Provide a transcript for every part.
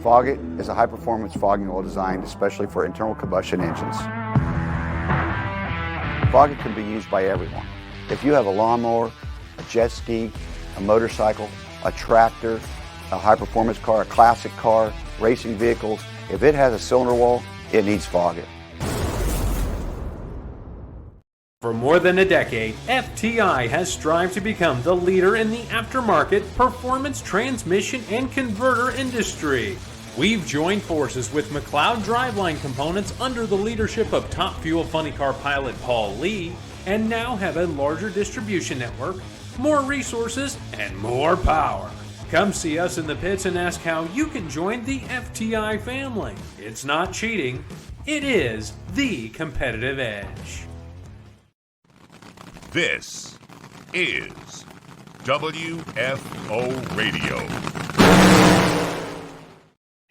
Foggett is a high-performance fogging oil designed especially for internal combustion engines. Foggett can be used by everyone. If you have a lawnmower, a jet ski, a motorcycle, a tractor, a high-performance car, a classic car, racing vehicles, if it has a cylinder wall, it needs Foggett. For more than a decade, FTI has strived to become the leader in the aftermarket performance transmission and converter industry. We've joined forces with McLeod driveline components under the leadership of Top Fuel Funny Car pilot Paul Lee, and now have a larger distribution network, more resources, and more power. Come see us in the pits and ask how you can join the FTI family. It's not cheating, it is the competitive edge. This is WFO Radio.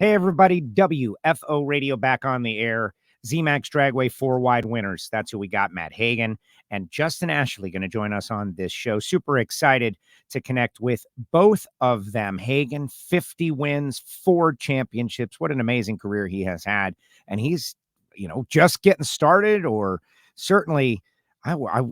Hey everybody, WFO Radio back on the air. zMAX Dragway 4-wide winners. That's who we got. Matt Hagan and Justin Ashley going to join us on this show. Super excited to connect with both of them. Hagan, 50 wins, 4 championships. What an amazing career he has had. And he's, just getting started, or certainly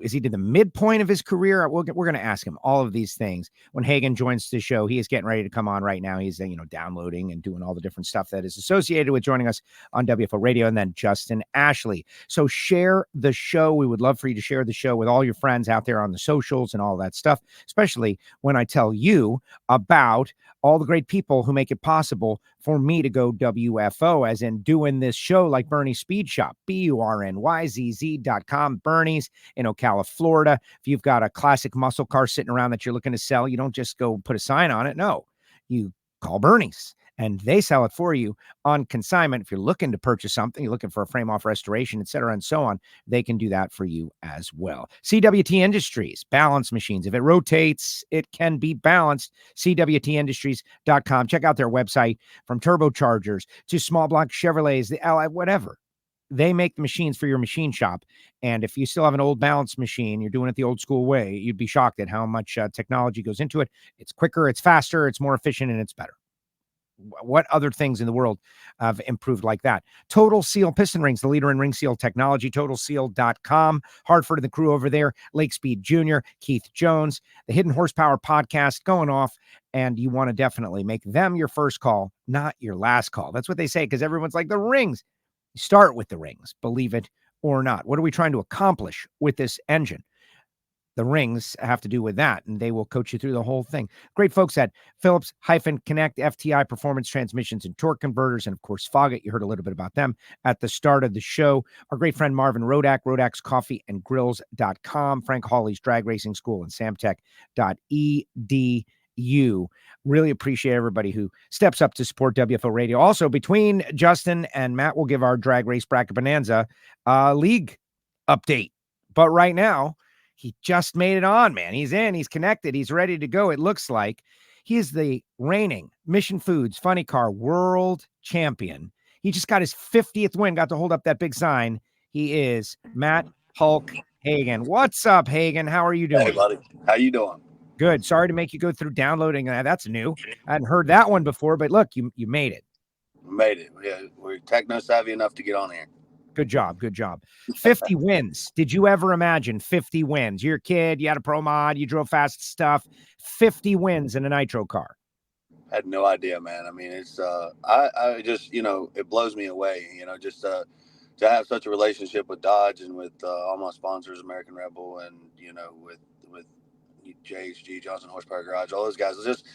is he to the midpoint of his career? We're going to ask him all of these things. When Hagan joins the show, he is getting ready to come on right now. He's, downloading and doing all the different stuff that is associated with joining us on WFO Radio. And then Justin Ashley. So share the show. We would love for you to share the show with all your friends out there on the socials and all that stuff, especially when I tell you about all the great people who make it possible for me to go WFO, as in doing this show, like Bernie's Speed Shop, BURNYZZ.com, Bernie's in Ocala, Florida. If you've got a classic muscle car sitting around that you're looking to sell, you don't just go put a sign on it. No, you call Bernie's and they sell it for you on consignment. If you're looking to purchase something, you're looking for a frame off restoration, et cetera, and so on, they can do that for you as well. CWT Industries, balance machines. If it rotates, it can be balanced. CWTindustries.com. Check out their website, from turbochargers to small block Chevrolets, the Ally, whatever. They make the machines for your machine shop. And if you still have an old balance machine, you're doing it the old school way, you'd be shocked at how much technology goes into it. It's quicker, it's faster, it's more efficient, and it's better. What other things in the world have improved like that? Total Seal Piston Rings, the leader in ring seal technology, totalseal.com. Hartford and the crew over there, Lake Speed Jr., Keith Jones, the Hidden Horsepower podcast going off, and you want to definitely make them your first call, not your last call. That's what they say, because everyone's like, the rings. Start with the rings, believe it or not. What are we trying to accomplish with this engine? The rings have to do with that, and they will coach you through the whole thing. Great folks at Phillips-Connect, FTI Performance Transmissions and Torque Converters, and of course, Foggett. You heard a little bit about them at the start of the show. Our great friend Marvin Rodak, Rodak'sCoffeeandGrills.com, Frank Hawley's Drag Racing School, and samtech.edu. Really appreciate everybody who steps up to support WFO Radio. Also, between Justin and Matt, we'll give our Drag Race Bracket Bonanza league update. But right now, he just made it on, man. He's in, he's connected, he's ready to go. It looks like he is the reigning Mission Foods Funny Car World Champion. He just got his 50th win, got to hold up that big sign. He is Matt Hulk Hagan. What's up, Hagan? How are you doing? Hey, buddy. How you doing? Good. Sorry to make you go through downloading that. That's new. I hadn't heard that one before, but look, you made it. Made it. Yeah, we're techno savvy enough to get on here. Good job. Good job. 50 wins. Did you ever imagine 50 wins? You're a kid, you had a pro mod, you drove fast stuff. 50 wins in a nitro car. I had no idea, man. I mean, it's I just, it blows me away, just to have such a relationship with Dodge and with all my sponsors, American Rebel, and with JHG, Johnson Horsepower Garage, all those guys. Just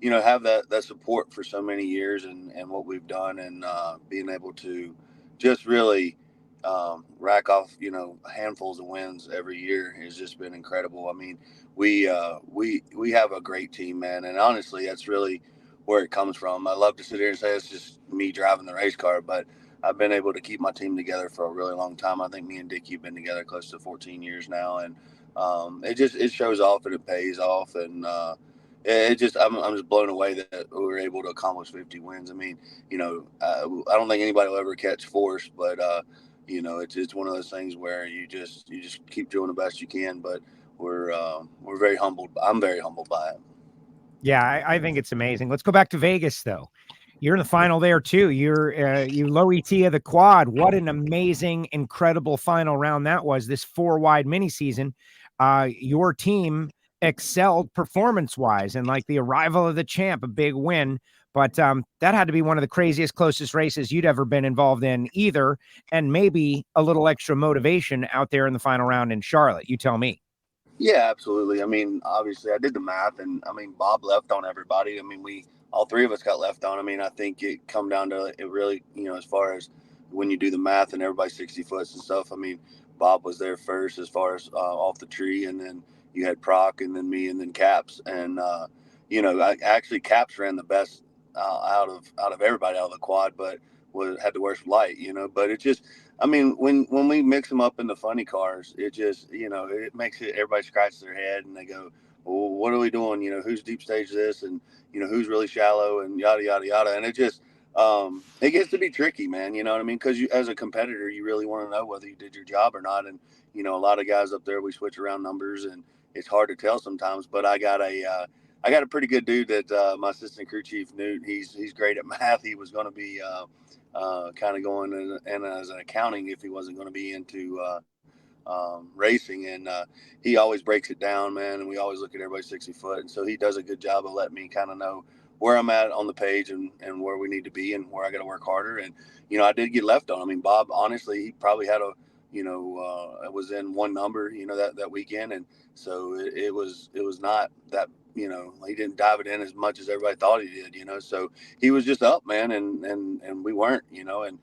have that support for so many years and what we've done, and being able to just really rack off handfuls of wins every year has just been incredible. I mean, we have a great team, man, and honestly, that's really where it comes from. I love to sit here and say it's just me driving the race car, but I've been able to keep my team together for a really long time. I think me and Dickie have been together close to 14 years now, and it shows off and it pays off, and I'm just blown away that we were able to accomplish 50 wins. I mean, I don't think anybody will ever catch force, but it's one of those things where you just keep doing the best you can. But we're very humbled. I'm very humbled by it. Yeah, I think it's amazing. Let's go back to Vegas though. You're in the final there too. You low ET of the quad. What an amazing, incredible final round that was. This 4-wide mini season. Your team excelled performance-wise, and like the arrival of the champ, a big win. But that had to be one of the craziest, closest races you'd ever been involved in either, and maybe a little extra motivation out there in the final round in Charlotte. You tell me. Yeah, absolutely. I mean, obviously, I did the math, and I mean, Bob left on everybody. I mean, all three of us got left on. I mean, I think it come down to it really, as far as when you do the math and everybody's 60 foots and stuff. I mean, Bob was there first as far as off the tree, and then you had Prock, and then me, and then Caps, and actually Caps ran the best out of everybody out of the quad, but had the worst light, But it just, I mean, when we mix them up in the funny cars, it just, it makes it, everybody scratches their head and they go, well, what are we doing? Who's deep stage this, and who's really shallow, and yada yada yada, and it just it gets to be tricky, man. You know what I mean? Because you, as a competitor, you really want to know whether you did your job or not. And a lot of guys up there, we switch around numbers, and it's hard to tell sometimes. But I got a pretty good dude that my assistant crew chief Newt. He's great at math. He was going to be kind of going in as an accounting if he wasn't going to be into racing, and he always breaks it down, man, and we always look at everybody 60 foot, and so he does a good job of letting me kind of know where I'm at on the page and where we need to be and where I got to work harder. And I did get left on. I mean, Bob, honestly, he probably had it was in one number, that weekend, and so it was not that, he didn't dive it in as much as everybody thought he did, so he was just up, man, and we weren't, and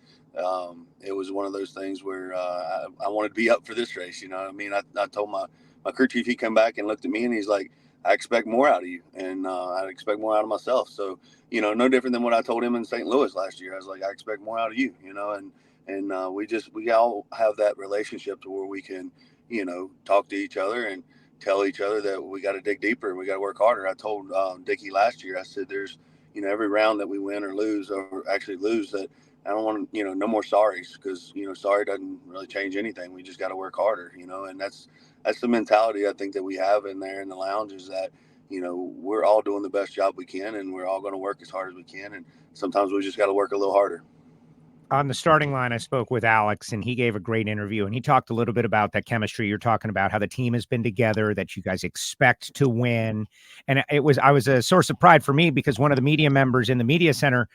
it was one of those things where I wanted to be up for this race. I mean, I told my crew chief, he come back and looked at me and he's like, I expect more out of you, and I expect more out of myself. So, no different than what I told him in St. Louis last year. I was like, I expect more out of you, and we all have that relationship to where we can, talk to each other and tell each other that we got to dig deeper and we got to work harder. I told Dickie last year, I said, there's, every round that we win or lose, or actually lose, that I don't want to, no more sorries, because, sorry doesn't really change anything. We just got to work harder, and that's the mentality I think that we have in there in the lounge, is that, we're all doing the best job we can, and we're all going to work as hard as we can. And sometimes we just got to work a little harder. On the starting line, I spoke with Alex, and he gave a great interview, and he talked a little bit about that chemistry you're talking about, how the team has been together, that you guys expect to win. And I was a source of pride for me, because one of the media members in the media center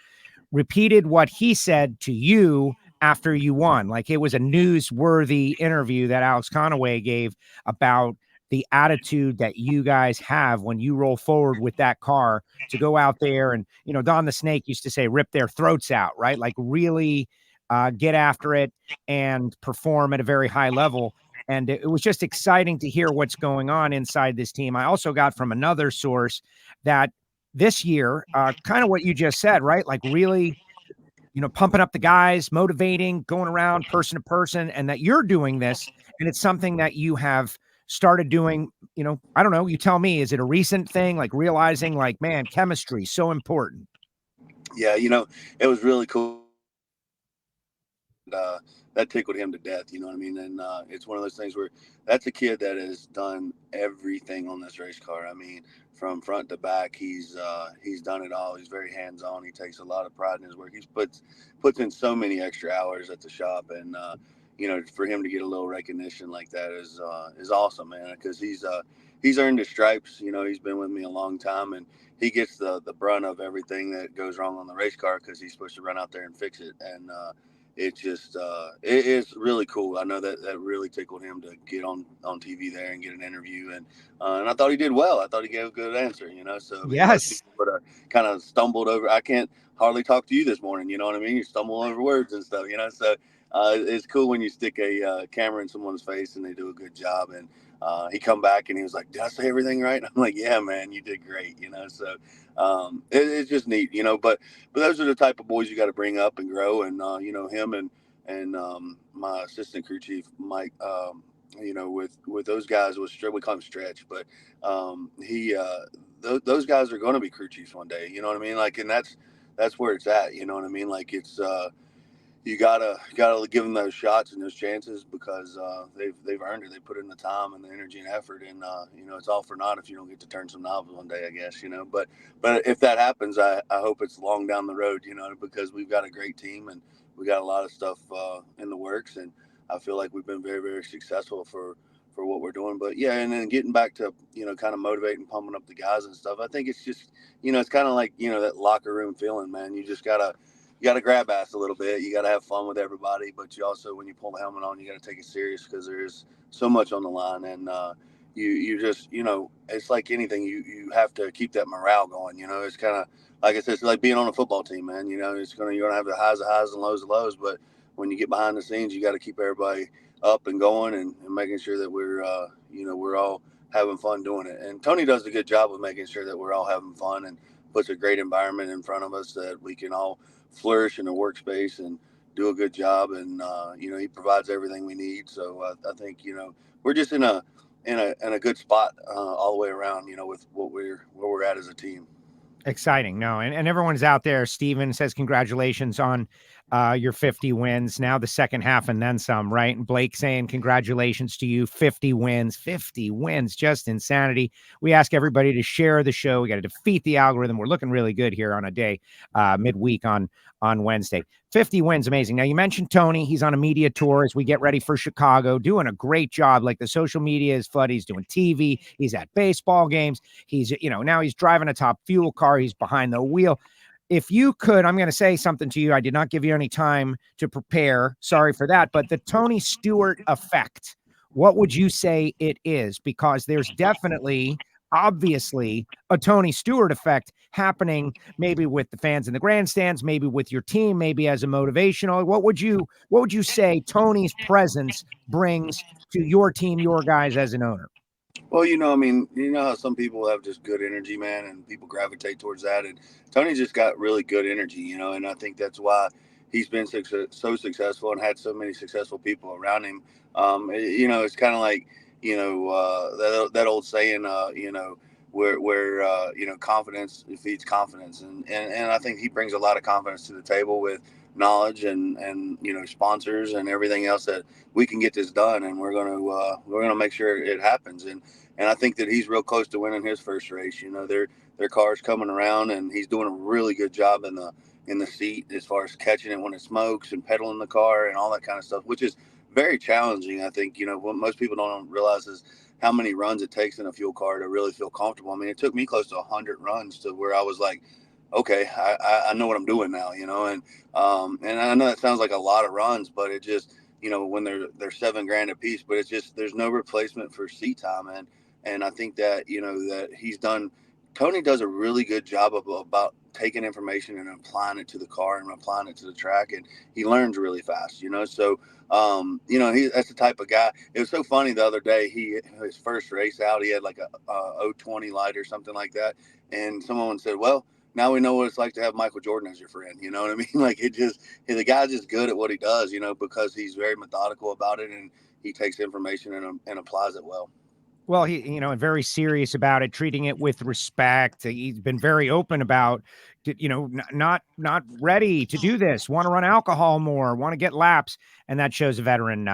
repeated what he said to you after you won. Like, it was a newsworthy interview that Alex Conaway gave about the attitude that you guys have when you roll forward with that car to go out there and, Don the Snake used to say, rip their throats out, right? Like, really get after it and perform at a very high level. And it was just exciting to hear what's going on inside this team. I also got from another source that this year, kind of what you just said, right? Like, really, pumping up the guys, motivating, going around person to person, and that you're doing this. And it's something that you have started doing, I don't know, you tell me, is it a recent thing, like realizing like, man, chemistry so important? Yeah. It was really cool. That tickled him to death, you know what I mean? And it's one of those things where that's a kid that has done everything on this race car. I mean, from front to back, he's done it all. He's very hands-on. He takes a lot of pride in his work. He's puts in so many extra hours at the shop, and for him to get a little recognition like that is awesome, man, because he's earned his stripes. He's been with me a long time, and he gets the brunt of everything that goes wrong on the race car, because he's supposed to run out there and fix it. And it just it is really cool. I know that really tickled him to get on TV there and get an interview, and I thought he did well. I thought he gave a good answer, so yes, but kind of stumbled over. I can't hardly talk to you this morning, you know what I mean? You stumble over words and stuff, so it's cool when you stick a camera in someone's face and they do a good job. And he come back and he was like, did I say everything right? And I'm like, yeah, man, you did great, so it's just neat, but those are the type of boys you got to bring up and grow. And him and my assistant crew chief Mike, with those guys, we call him Stretch, but those guys are going to be crew chiefs one day, you know what I mean? Like, and that's where it's at, you know what I mean? Like, it's you gotta give them those shots and those chances because they've earned it. They put in the time and the energy and effort, and it's all for naught if you don't get to turn some knobs one day, I guess. But if that happens, I hope it's long down the road, because we've got a great team and we got a lot of stuff in the works, and I feel like we've been very, very successful for what we're doing. But yeah, and then getting back to kind of motivating, pumping up the guys and stuff. I think it's just it's kind of like that locker room feeling, man. You just gotta grab ass a little bit. You got to have fun with everybody, but you also, when you pull the helmet on, you got to take it serious because there's so much on the line. And you just, it's like anything. You have to keep that morale going. It's kind of like I said, it's like being on a football team, man. you're gonna have the highs and lows of lows, but when you get behind the scenes, you got to keep everybody up and going and making sure that we're all having fun doing it. And Tony does a good job of making sure that we're all having fun and puts a great environment in front of us that we can all flourish in a workspace and do a good job. And he provides everything we need. So I think we're just in a good spot all the way around. With where we're at as a team. Exciting. No, and everyone's out there. Steven says congratulations on your 50 wins. Now the second half and then some, right? And Blake saying congratulations to you. 50 wins, just insanity. We ask everybody to share the show. We got to defeat the algorithm. We're looking really good here on a day midweek on Wednesday. 50 wins, amazing. Now you mentioned Tony. He's on a media tour as we get ready for Chicago, doing a great job. Like the social media is flooded. He's doing TV. He's at baseball games. He's, now he's driving a top fuel car. He's behind the wheel. If you could, I'm going to say something to you. I did not give you any time to prepare. Sorry for that. But the Tony Stewart effect, what would you say it is? Because there's definitely, obviously, a Tony Stewart effect happening, maybe with the fans in the grandstands, maybe with your team, maybe as a motivational. What would you say Tony's presence brings to your team, your guys as an owner? Well, how some people have just good energy, man, and people gravitate towards that. And Tony's just got really good energy, and I think that's why he's been so successful and had so many successful people around him. It's kind of like, that old saying, where confidence feeds confidence. And I think he brings a lot of confidence to the table with knowledge and sponsors and everything else that we can get this done. And we're going to make sure it happens. And I think that he's real close to winning his first race. Their car's coming around, and he's doing a really good job in the seat as far as catching it when it smokes and pedaling the car and all that kind of stuff, which is very challenging. I think, what most people don't realize is how many runs it takes in a fuel car to really feel comfortable. I mean, it took me close to 100 runs to where I was like, okay, I know what I'm doing now, and I know that sounds like a lot of runs, but it just, when they're $7,000 a piece, but it's just, there's no replacement for seat time. And I think that, that Tony does a really good job about taking information and applying it to the car and applying it to the track. And he learns really fast, so, that's the type of guy. It was so funny the other day, his first race out, he had like a 020 light or something like that. And someone said, well, now we know what it's like to have Michael Jordan as your friend. You know what I mean? Like the guy's just good at what he does, because he's very methodical about it and he takes information and applies it well. Well, he, very serious about it, treating it with respect. He's been very open about, not ready to do this, want to run alcohol more, want to get laps. And that shows a veteran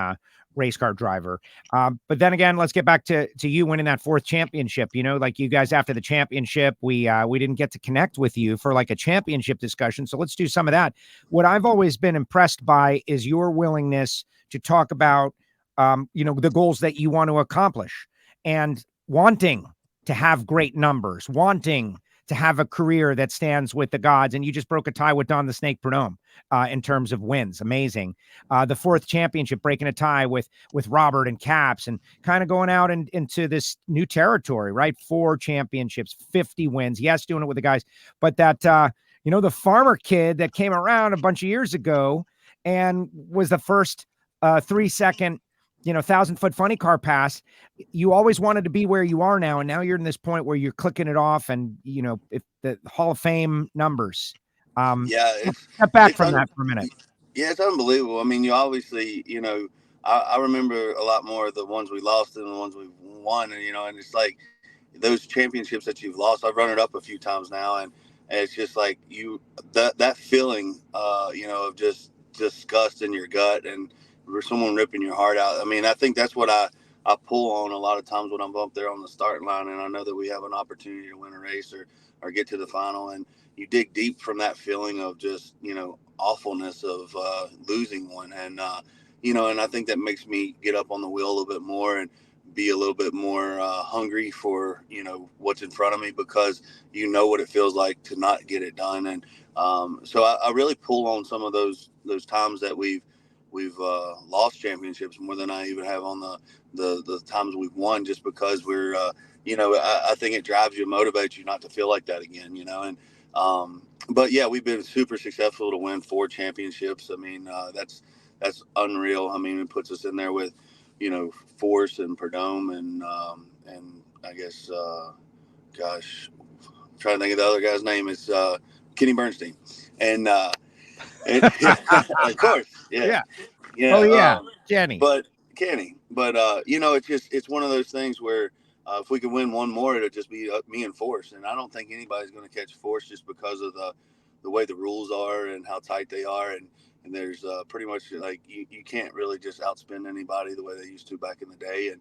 race car driver. But then again, let's get back to you winning that 4th championship. Like you guys after the championship, we didn't get to connect with you for like a championship discussion. So let's do some of that. What I've always been impressed by is your willingness to talk about, the goals that you want to accomplish. And wanting to have great numbers, wanting to have a career that stands with the gods. And you just broke a tie with Don the Snake Prudhomme in terms of wins. Amazing. The 4th championship, breaking a tie with Robert and Caps and kind of going out into this new territory, right? 4 championships, 50 wins. Yes, doing it with the guys. But that, the farmer kid that came around a bunch of years ago and was the first 3-second 1,000-foot funny car pass. You always wanted to be where you are now. And now you're in this point where you're clicking it off and, if the Hall of Fame numbers. Step back from that for a minute. Yeah, it's unbelievable. I mean, you obviously, I remember a lot more of the ones we lost than the ones we won. And, and it's like those championships that you've lost, I've run it up a few times now. And it's just like that feeling, of just disgust in your gut and someone ripping your heart out. I mean, I think that's what I pull on a lot of times when I'm up there on the starting line, and I know that we have an opportunity to win a race or get to the final, and you dig deep from that feeling of just, awfulness of losing one. And, and I think that makes me get up on the wheel a little bit more and be a little bit more hungry for, what's in front of me, because what it feels like to not get it done. And so I really pull on some of those times that we've lost championships more than I even have on the times we've won, just because we're, I think it drives you, motivates you not to feel like that again, and but yeah, we've been super successful to win 4 championships. I mean, that's unreal. I mean, it puts us in there with, Force and Perdome and I guess, gosh, I'm trying to think of the other guy's name. It's Kenny Bernstein. And of course, yeah. Oh yeah, Kenny. But Kenny, it's one of those things where if we could win one more, it'll just be me and Force. And I don't think anybody's going to catch Force just because of the way the rules are and how tight they are. And there's pretty much like you can't really just outspin anybody the way they used to back in the day. And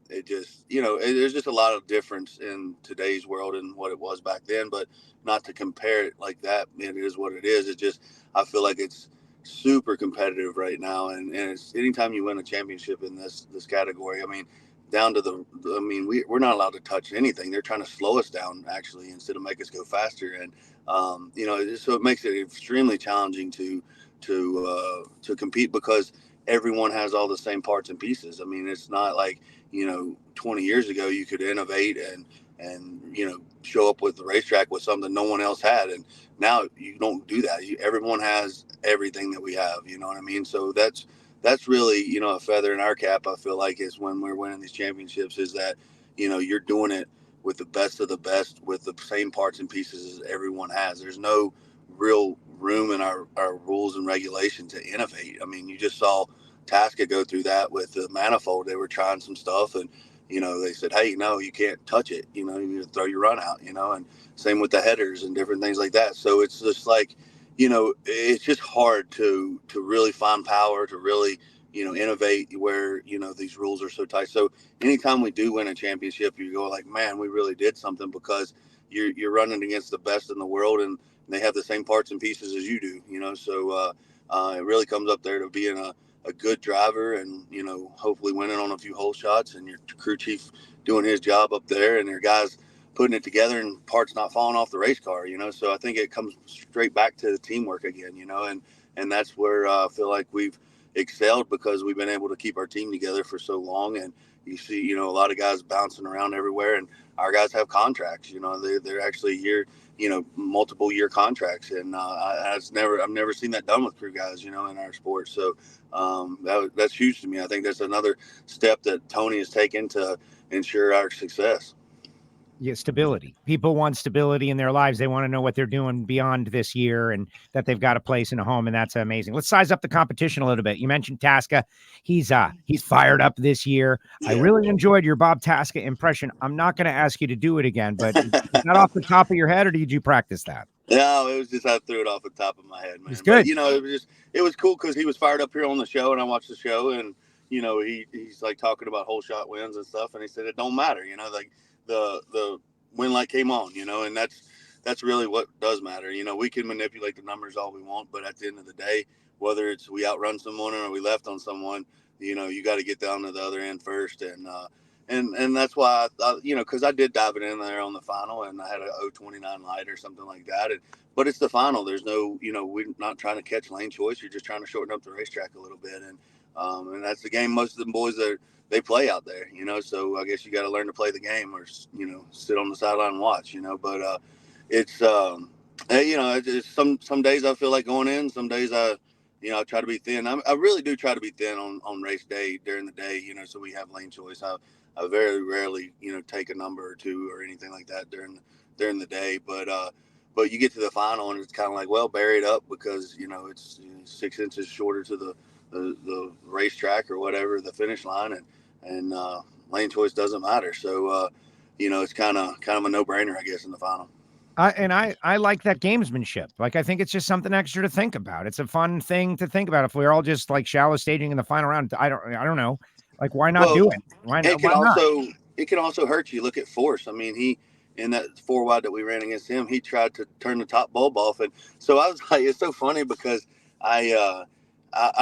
it just, there's just a lot of difference in today's world and what it was back then, but not to compare it like that. It is what it is. It's just, I feel like it's super competitive right now. And it's anytime you win a championship in this category, I mean, down to we're not allowed to touch anything. They're trying to slow us down actually, instead of make us go faster. And, so it makes it extremely challenging to compete, because everyone has all the same parts and pieces. I mean, it's not like, 20 years ago you could innovate and show up with the racetrack with something no one else had. And now you don't do that. Everyone has everything that we have, you know what I mean? So that's really, a feather in our cap, I feel like, is when we're winning these championships, is that, you're doing it with the best of the best, with the same parts and pieces as everyone has. There's no real room in our rules and regulations to innovate. I mean, you just saw Tasca go through that with the manifold. They were trying some stuff, and they said, hey, no, you can't touch it, you need to throw your run out, and same with the headers and different things like that. So it's just like, it's just hard to really find power, to really innovate where these rules are so tight. So anytime we do win a championship, you go like, man, we really did something, because you're running against the best in the world, and they have the same parts and pieces as you do, so it really comes up there to being a good driver, and hopefully winning on a few hole shots, and your crew chief doing his job up there, and your guys putting it together, and parts not falling off the race car. So I think it comes straight back to the teamwork again, and that's where I feel like we've excelled, because we've been able to keep our team together for so long. And you see, a lot of guys bouncing around everywhere, and our guys have contracts. They're actually multiple year contracts, and I've never seen that done with crew guys, in our sport. So that's huge to me. I think that's another step that Tony has taken to ensure our success. Yeah, stability. People want stability in their lives. They want to know what they're doing beyond this year, and that they've got a place and a home, and that's amazing. Let's size up the competition a little bit. You mentioned Tasca. He's fired up this year. Yeah. I really enjoyed your Bob Tasca impression. I'm not going to ask you to do it again, but is that off the top of your head, or did you practice that? No, it was just, I threw it off the top of my head, man. It's good. But, it was cool, because he was fired up here on the show, and I watched the show, and he's like talking about whole shot wins and stuff, and he said it don't matter, like the win light came on, and that's really what does matter. We can manipulate the numbers all we want, but at the end of the day, whether it's we outrun someone or we left on someone, you got to get down to the other end first. And that's why because I did dive it in there on the final, and I had a 029 light or something like that. But it's the final. There's no, we're not trying to catch lane choice. You're just trying to shorten up the racetrack a little bit. And that's the game most of the boys they play out there, so I guess you got to learn to play the game, or, sit on the sideline and watch, but it's, it's some days I feel like going in, some days I try to be thin. I really do try to be thin on race day during the day, so we have lane choice. I very rarely, take a number or two or anything like that during the day, but you get to the final, and it's kind of like, well, bury it up, because, it's 6 inches shorter to the racetrack or whatever, the finish line, and lane choice doesn't matter. So, it's kind of a no-brainer, I guess, in the final. I like that gamesmanship. Like, I think it's just something extra to think about. It's a fun thing to think about. If we're all just like shallow staging in the final round, I don't know. Like, why not do it? Why not? It can also hurt you. Look at Force. I mean, he in that 4 wide that we ran against him, he tried to turn the top bulb off, and so I was like, it's so funny because I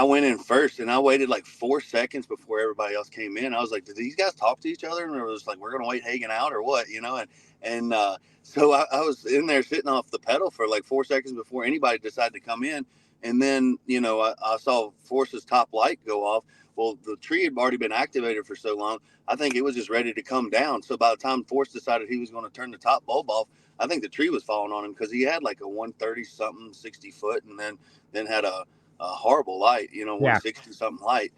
went in first and I waited like 4 seconds before everybody else came in. I was like, did these guys talk to each other? And it was like, we're gonna wait Hagan out or what, you know? And so I was in there sitting off the pedal for like 4 seconds before anybody decided to come in, and then I saw Force's top light go off. Well, the tree had already been activated for so long, I think it was just ready to come down. So by the time Force decided he was going to turn the top bulb off, I think the tree was falling on him because he had like a 130-something, 60 foot, and then had a horrible light, 160-something light,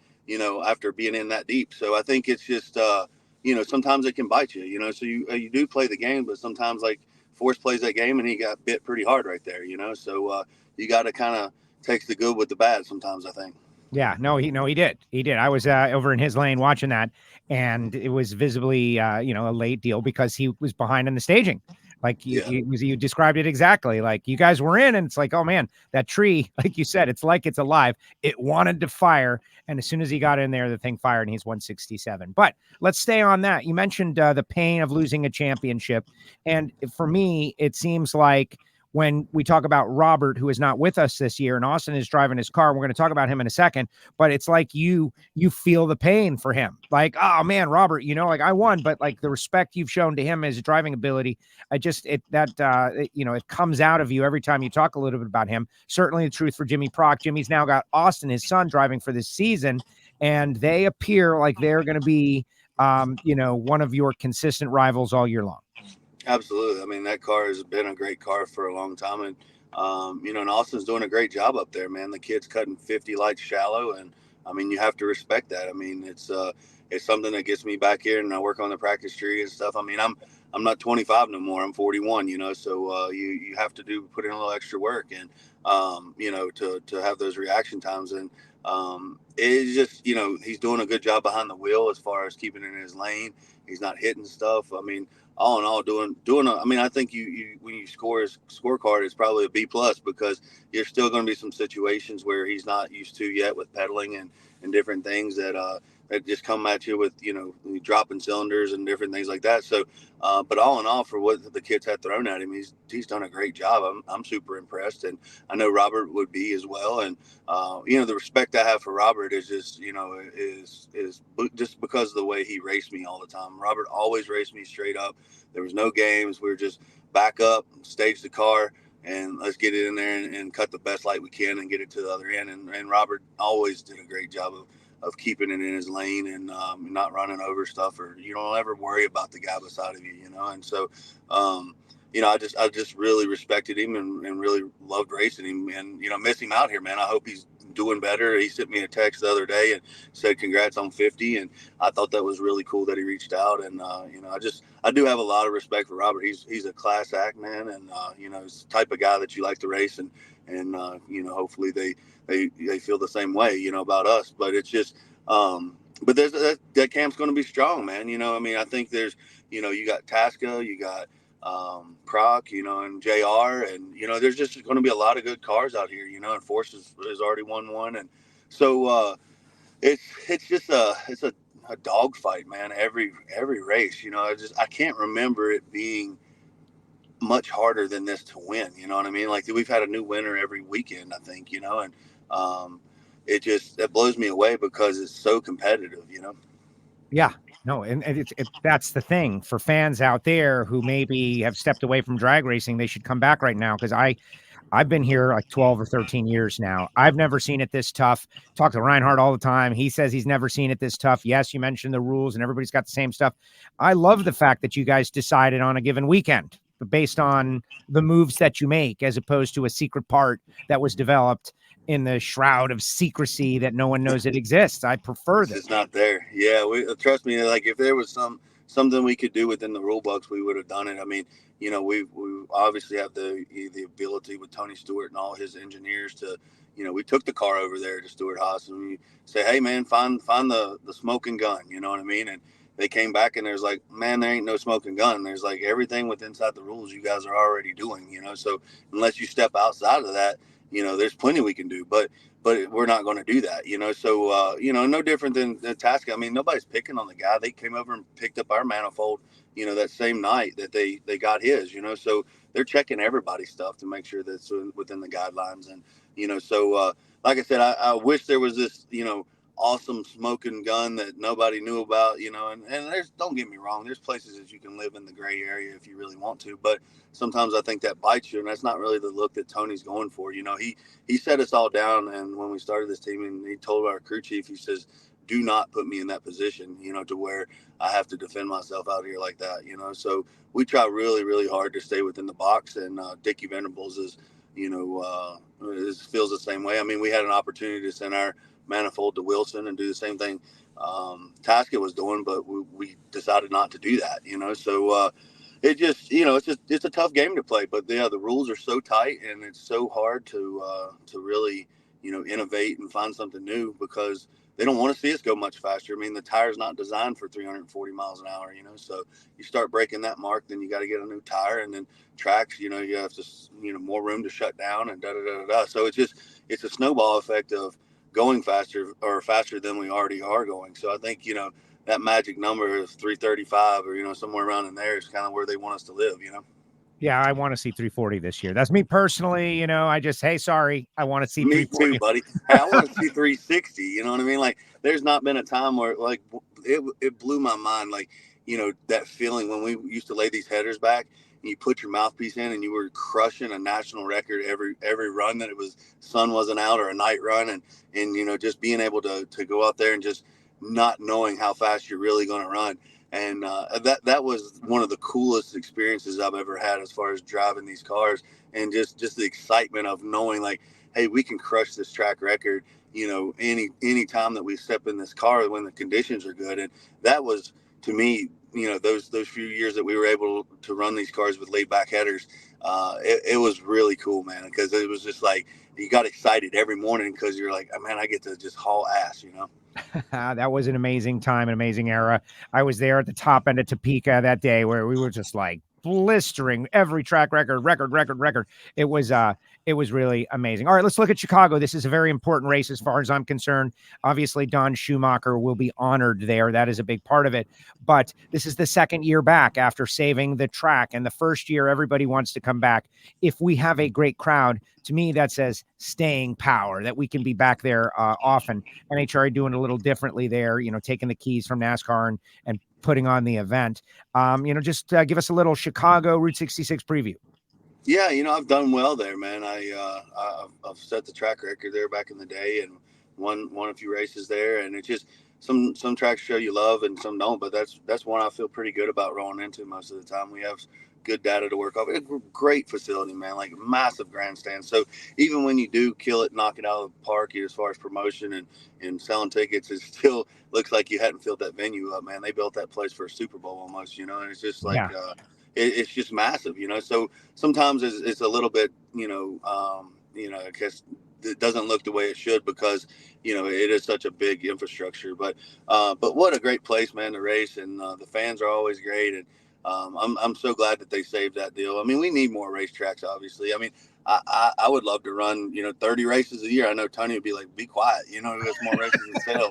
after being in that deep. So I think it's just, sometimes it can bite you, so you do play the game, but sometimes like Force plays that game and he got bit pretty hard right there, so you got to kind of take the good with the bad sometimes, I think. Yeah, he did. He did. I was over in his lane watching that, and it was visibly, a late deal because he was behind in the staging. Like you described it exactly. Like you guys were in, and it's like, oh man, that tree, like you said, it's like it's alive. It wanted to fire, and as soon as he got in there, the thing fired, and he's 167. But let's stay on that. You mentioned the pain of losing a championship, and for me, it seems like when we talk about Robert, who is not with us this year, and Austin is driving his car, we're going to talk about him in a second, but it's like you feel the pain for him. Like, oh man, Robert, like I won, but like the respect you've shown to him, his driving ability, it comes out of you every time you talk a little bit about him. Certainly the truth for Jimmy Prock. Jimmy's now got Austin, his son, driving for this season, and they appear like they're going to be, one of your consistent rivals all year long. Absolutely. I mean, that car has been a great car for a long time. And, and Austin's doing a great job up there, man. The kid's cutting 50 lights shallow. And, I mean, you have to respect that. I mean, it's something that gets me back here, and I work on the practice tree and stuff. I mean, I'm not 25 no more. I'm 41, so you have to put in a little extra work and, to have those reaction times. And it's just, he's doing a good job behind the wheel as far as keeping it in his lane. He's not hitting stuff. I mean, all in all, I think you when you score his scorecard, it's probably a B+ because you're still going to be some situations where he's not used to yet with pedaling and different things that just come at you with, dropping cylinders and different things like that. So, but all in all, for what the kids had thrown at him, he's done a great job. I'm super impressed, and I know Robert would be as well. And the respect I have for Robert is just, is just because of the way he raced me all the time. Robert always raced me straight up. There was no games. We were just back up, stage the car, and let's get it in there and cut the best light we can and get it to the other end. And Robert always did a great job of keeping it in his lane and not running over stuff, or you don't ever worry about the guy beside of you, And so, I just really respected him and really loved racing him, and miss him out here, man. I hope he's doing better. He sent me a text the other day and said congrats on 50, and I thought that was really cool that he reached out. And I do have a lot of respect for Robert. He's a class act, man, and he's the type of guy that you like to race, and hopefully they feel the same way about us. But it's just but there's that camp's going to be strong, man. I think there's you got Tasca, you got Prock, and JR, and there's just going to be a lot of good cars out here, and Force has already won one, and so it's just a dogfight, man. Every race, I can't remember it being much harder than this to win. You know what I mean? Like we've had a new winner every weekend, I think, and it blows me away because it's so competitive, Yeah, no, and that's the thing for fans out there who maybe have stepped away from drag racing. They should come back right now, because I've been here like 12 or 13 years now. I've never seen it this tough. Talk to Reinhart all the time. He says he's never seen it this tough. Yes, you mentioned the rules and everybody's got the same stuff. I love the fact that you guys decided on a given weekend based on the moves that you make, as opposed to a secret part that was developed in the shroud of secrecy that no one knows it exists. I prefer this. It's not there. Yeah, trust me. Like if there was something we could do within the rule books, we would have done it. I mean, we obviously have the ability with Tony Stewart and all his engineers to, we took the car over there to Stewart Haas and we say, hey man, find the smoking gun. You know what I mean? And they came back and there's like, man, there ain't no smoking gun. There's like everything within inside the rules you guys are already doing, you know. So unless you step outside of that, you know, there's plenty we can do, but we're not going to do that, you know. So you know, no different than Tasca. I mean, nobody's picking on the guy. They came over and picked up our manifold, you know, that same night that they got his, you know. So they're checking everybody's stuff to make sure that's within the guidelines. And you know, so like I said, I wish there was this, you know, awesome smoking gun that nobody knew about, you know. And there's, don't get me wrong, there's places that you can live in the gray area if you really want to, but sometimes I think that bites you, and that's not really the look that Tony's going for. You know, he set us all down, and when we started this team, and he told our crew chief, he says, do not put me in that position, you know, to where I have to defend myself out here like that, you know. So we try really, really hard to stay within the box, and Dickie Venables is, you know, feels the same way. I mean, we had an opportunity to send our manifold to Wilson and do the same thing Tasca was doing, but we decided not to do that, you know. So it just, you know, it's a tough game to play, but yeah, the rules are so tight, and it's so hard to really, you know, innovate and find something new, because they don't want to see us go much faster. I mean, the tire's not designed for 340 miles an hour, you know. So you start breaking that mark, then you got to get a new tire, and then tracks, you know, you have to, you know, more room to shut down, and da. So it's a snowball effect of going faster than we already are going. So I think, you know, that magic number of 335 or, you know, somewhere around in there is kind of where they want us to live, you know? Yeah, I want to see 340 this year. That's me personally. You know, I just, hey, sorry, I want to see Me 340. too, buddy. Hey, I want to see 360. You know what I mean? Like, there's not been a time where, like, it blew my mind. Like, you know, that feeling when we used to lay these headers back and you put your mouthpiece in and you were crushing a national record every run that it was, sun wasn't out, or a night run. And you know, just being able to go out there and just not knowing how fast you're really going to run. And that was one of the coolest experiences I've ever had as far as driving these cars, and just the excitement of knowing, like, hey, we can crush this track record, you know, any time that we step in this car when the conditions are good. And that was, to me, you know, those few years that we were able to run these cars with laid back headers, it was really cool, man, because it was just like you got excited every morning because you're like, oh, man, I get to just haul ass, you know. That was an amazing time, an amazing era. I was there at the top end of Topeka that day where we were just like blistering every track record. It was really amazing. All right, let's look at Chicago. This is a very important race as far as I'm concerned. Obviously, Don Schumacher will be honored there. That is a big part of it. But this is the second year back after saving the track. And the first year, everybody wants to come back. If we have a great crowd, to me, that says staying power, that we can be back there often. NHRA doing a little differently there, you know, taking the keys from NASCAR and putting on the event. You know, just give us a little Chicago Route 66 preview. Yeah, you know, I've done well there, man. I've set the track record there back in the day, and won a few races there. And it's just some tracks show you love and some don't, but that's one I feel pretty good about rolling into most of the time. We have good data to work off. It's a great facility, man, like massive grandstand. So even when you do kill it, knock it out of the park as far as promotion and selling tickets, it still looks like you hadn't filled that venue up, man. They built that place for a Super Bowl almost, you know. And it's just like it's just massive, you know. So sometimes it's a little bit, you know, I guess it doesn't look the way it should because, you know, it is such a big infrastructure. But what a great place, man, to race, and the fans are always great. And I'm so glad that they saved that deal. I mean, we need more racetracks, obviously. I mean, I would love to run, you know, 30 races a year. I know Tony would be like, be quiet, you know, there's more races to sell.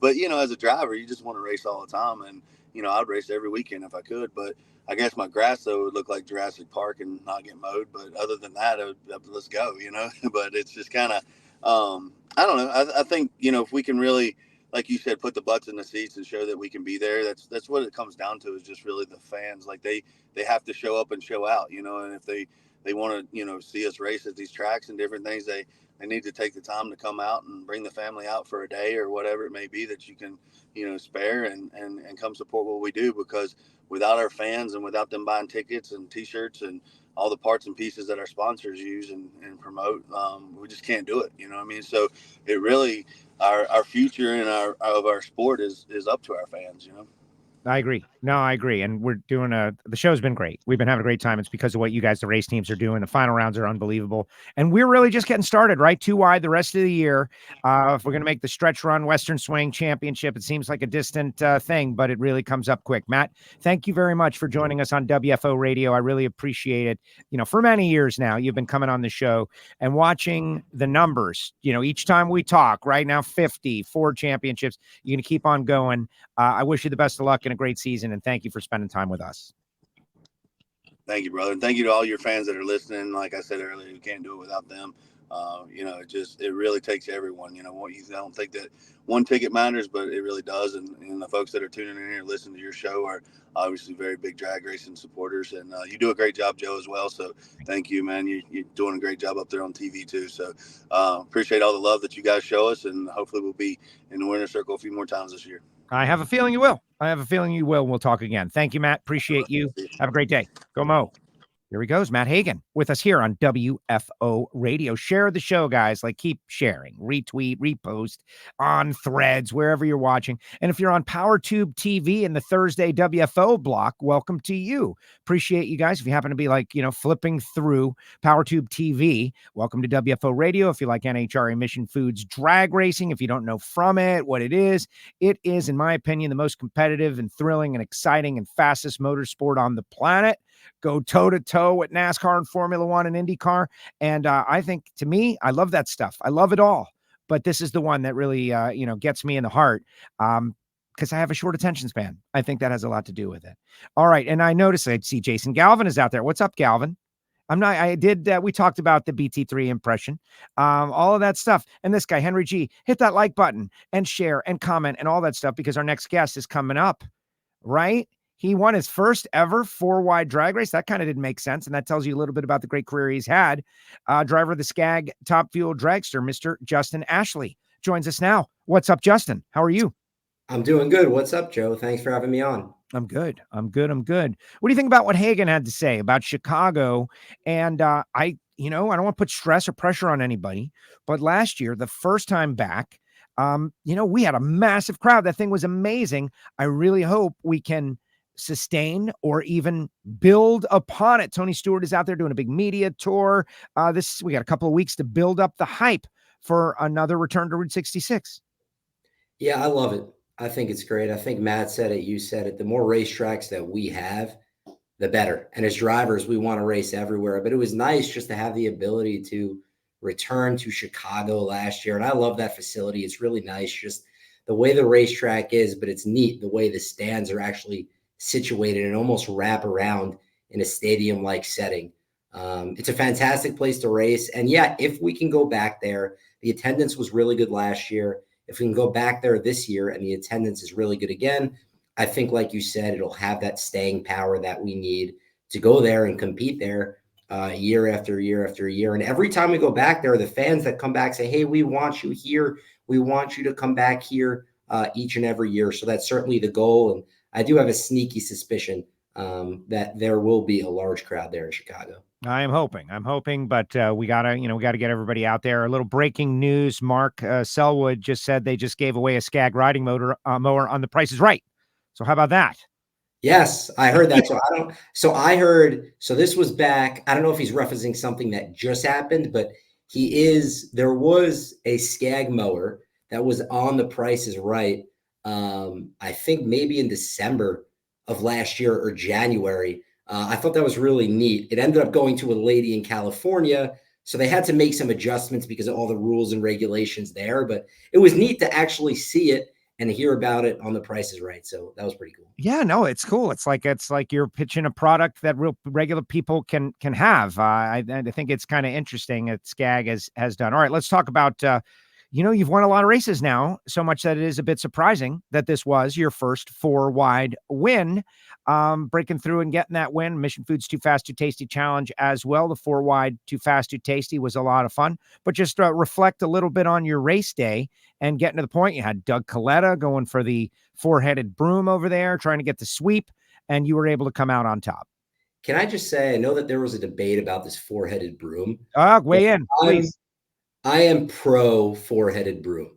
But, you know, as a driver, you just want to race all the time. And, you know, I'd race every weekend if I could. But I guess my grass, though, would look like Jurassic Park and not get mowed. But other than that, let's go, you know. But it's just kind of, I don't know. I think, you know, if we can really, like you said, put the butts in the seats and show that we can be there. That's what it comes down to, is just really the fans. Like they have to show up and show out, you know. And if they want to, you know, see us race at these tracks and different things, they need to take the time to come out and bring the family out for a day or whatever it may be that you can, you know, spare and come support what we do. Because without our fans and without them buying tickets and T-shirts and all the parts and pieces that our sponsors use and promote, we just can't do it. You know what I mean? So it really, our future and our sport is up to our fans, you know? I agree. No, I agree. And we're doing the show's been great. We've been having a great time. It's because of what you guys, the race teams, are doing. The final rounds are unbelievable. And we're really just getting started, right? 2 wide the rest of the year. If we're going to make the Stretch Run Western Swing Championship, it seems like a distant thing, but it really comes up quick. Matt, thank you very much for joining us on WFO Radio. I really appreciate it. For many years now, you've been coming on the show and watching the numbers. Each time we talk, right now, 4 championships. You're going to keep on going. I wish you the best of luck and a great season, and thank you for spending time with us. Thank you, brother. And thank you to all your fans that are listening. Like I said earlier, we can't do it without them. It really takes everyone. I don't think that one ticket matters, but it really does. And the folks that are tuning in here, listening to your show, are obviously very big drag racing supporters. And you do a great job, Joe, as well. So thank you, man. You're doing a great job up there on TV too. So appreciate all the love that you guys show us, and hopefully we'll be in the winner's circle a few more times this year. I have a feeling you will. We'll talk again. Thank you, Matt. Appreciate you. Have a great day. Go Mo. Here he goes, Matt Hagan, with us here on WFO Radio. Share the show, guys. Keep sharing, retweet, repost on Threads, wherever you're watching. And if you're on PowerTube TV in the Thursday WFO block, welcome to you. Appreciate you guys. If you happen to be flipping through PowerTube TV, welcome to WFO Radio. If you like NHRA Mission Foods drag racing, if you don't know from it what it is, in my opinion, the most competitive and thrilling and exciting and fastest motorsport on the planet. Go toe-to-toe with NASCAR and Formula One and IndyCar. And I think, to me, I love that stuff. I love it all. But this is the one that really, gets me in the heart because I have a short attention span. I think that has a lot to do with it. All right. And I noticed I see Jason Galvin is out there. What's up, Galvin? We talked about the BT3 impression, all of that stuff. And this guy, Henry G, hit that like button and share and comment and all that stuff because our next guest is coming up, right? He won his first ever 4-wide drag race. That kind of didn't make sense. And that tells you a little bit about the great career he's had. Driver of the Skag Top Fuel Dragster, Mr. Justin Ashley, joins us now. What's up, Justin? How are you? I'm doing good. What's up, Joe? Thanks for having me on. I'm good. What do you think about what Hagan had to say about Chicago? And I don't want to put stress or pressure on anybody, but last year, the first time back, we had a massive crowd. That thing was amazing. I really hope we can sustain or even build upon it. Tony Stewart is out there doing a big media tour. We got a couple of weeks to build up the hype for another return to Route 66. Yeah, I love it. I think it's great. I think Matt said it, you said it. The more racetracks that we have, the better. And as drivers, we want to race everywhere. But it was nice just to have the ability to return to Chicago last year. And I love that facility. It's really nice, just the way the racetrack is, but it's neat the way the stands are actually situated and almost wrap around in a stadium-like setting. It's a fantastic place to race. And yeah, if we can go back there, the attendance was really good last year. If we can go back there this year and the attendance is really good again, I think, like you said, it'll have that staying power that we need to go there and compete there year after year after year. And every time we go back there, the fans that come back say, hey, we want you here. We want you to come back here each and every year. So that's certainly the goal. And I do have a sneaky suspicion that there will be a large crowd there in Chicago. I'm hoping, but we gotta get everybody out there. A little breaking news: Mark Selwood just said they just gave away a Skag riding mower on The Price is Right. So how about that? Yes, I heard that. So this was back. I don't know if he's referencing something that just happened, but there was a Skag mower that was on The Price is Right. I think maybe in December of last year or January. I thought that was really neat. It ended up going to a lady in California, so they had to make some adjustments because of all the rules and regulations there. But it was neat to actually see it and hear about it on The Price is Right. So that was pretty cool. Yeah, no, it's cool. It's like you're pitching a product that regular people can have. I think it's kind of interesting that Skag has done. All right, let's talk about. You've won a lot of races now, so much that it is a bit surprising that this was your first 4-wide win. Breaking through and getting that win. Mission Foods Too Fast, Too Tasty Challenge as well. The 4-wide Too Fast, Too Tasty was a lot of fun. But just reflect a little bit on your race day and getting to the point. You had Doug Coletta going for the 4-headed broom over there, trying to get the sweep, and you were able to come out on top. Can I just say, I know that there was a debate about this 4-headed broom. Weigh in, please. I am pro 4-headed broom.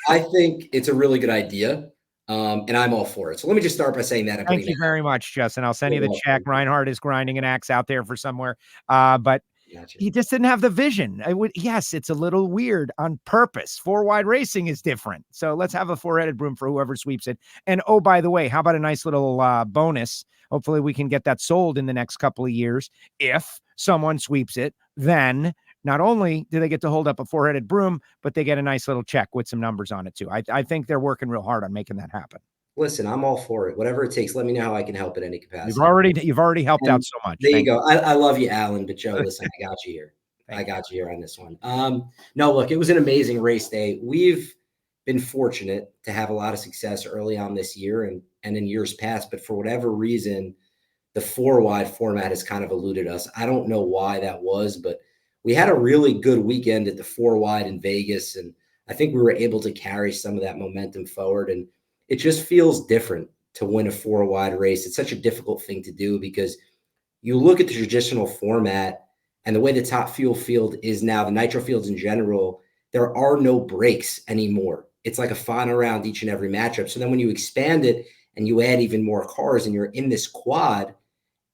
I think it's a really good idea. And I'm all for it. So let me just start by saying that. Thank you very much, Justin. I'll send you the welcome. check. Reinhart is grinding an axe out there for somewhere. But Gotcha. he just didn't have the vision. Yes, it's a little weird on purpose. 4-wide racing is different. So let's have a 4-headed broom for whoever sweeps it. And oh, by the way, how about a nice little bonus? Hopefully we can get that sold in the next couple of years. If someone sweeps it, then not only do they get to hold up a 4-headed broom, but they get a nice little check with some numbers on it too. I think they're working real hard on making that happen. Listen, I'm all for it. Whatever it takes. Let me know how I can help in any capacity. You've already helped out so much. There you go. I love you, Alan. But Joe, listen, I got you here. I got you here on this one. No, look, it was an amazing race day. We've been fortunate to have a lot of success early on this year and in years past. But for whatever reason, the 4-wide format has kind of eluded us. I don't know why that was, but we had a really good weekend at the 4-wide in Vegas. And I think we were able to carry some of that momentum forward. And it just feels different to win a 4-wide race. It's such a difficult thing to do because you look at the traditional format and the way the top fuel field is now, the nitro fields in general, there are no breaks anymore. It's like a final round each and every matchup. So then when you expand it and you add even more cars and you're in this quad,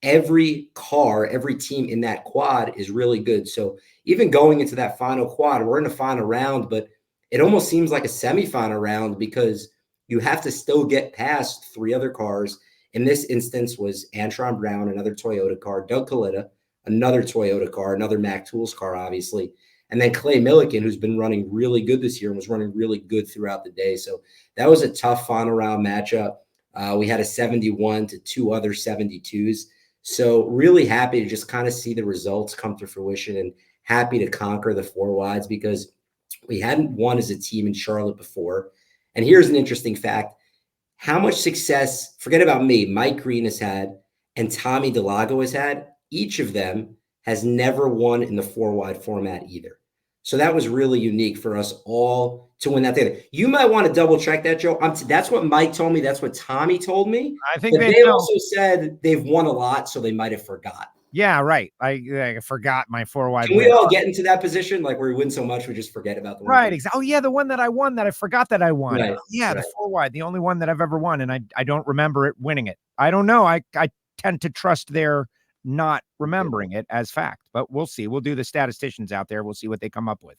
every car, every team in that quad is really good. So even going into that final quad, we're in a final round, but it almost seems like a semifinal round because you have to still get past 3 other cars. In this instance was Antron Brown, another Toyota car, Doug Coletta, another Toyota car, another Mac Tools car, obviously, and then Clay Milliken, who's been running really good this year and was running really good throughout the day. So that was a tough final round matchup. We had a 71 to 2 other 72s. So really happy to just kind of see the results come to fruition and happy to conquer the 4-wides because we hadn't won as a team in Charlotte before. And here's an interesting fact. How much success, forget about me, Mike Green has had and Tommy DeLago has had, each of them has never won in the 4-wide format either. So that was really unique for us all to win that together. You might want to double check that, Joe. That's what Mike told me. That's what Tommy told me. I think they also said they've won a lot, so they might have forgot. Yeah, right. I forgot my 4-wide. Can we all get into that position, like where we win so much we just forget about the one? Right. Exactly. Oh yeah, the one that I won that I forgot that I won. Right, yeah, right. The 4-wide, the only one that I've ever won, and I don't remember it winning it. I don't know. I tend to trust their not remembering it as fact, but we'll see. We'll do the statisticians out there. We'll see what they come up with.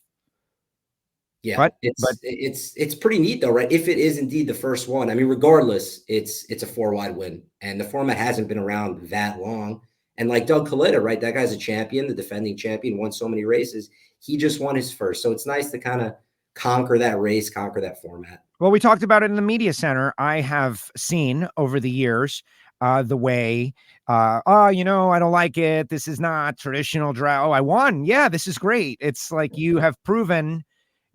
Yeah, but it's pretty neat though, right? If it is indeed the first one, I mean, regardless, it's a 4-wide win, and the format hasn't been around that long. And like Doug Coletta, right? That guy's a champion, the defending champion, won so many races. He just won his first, so it's nice to kind of conquer that race, conquer that format. Well, we talked about it in the media center. I have seen over the years the way, I don't like it. This is not traditional drag. Oh, I won. Yeah, this is great. It's like you have proven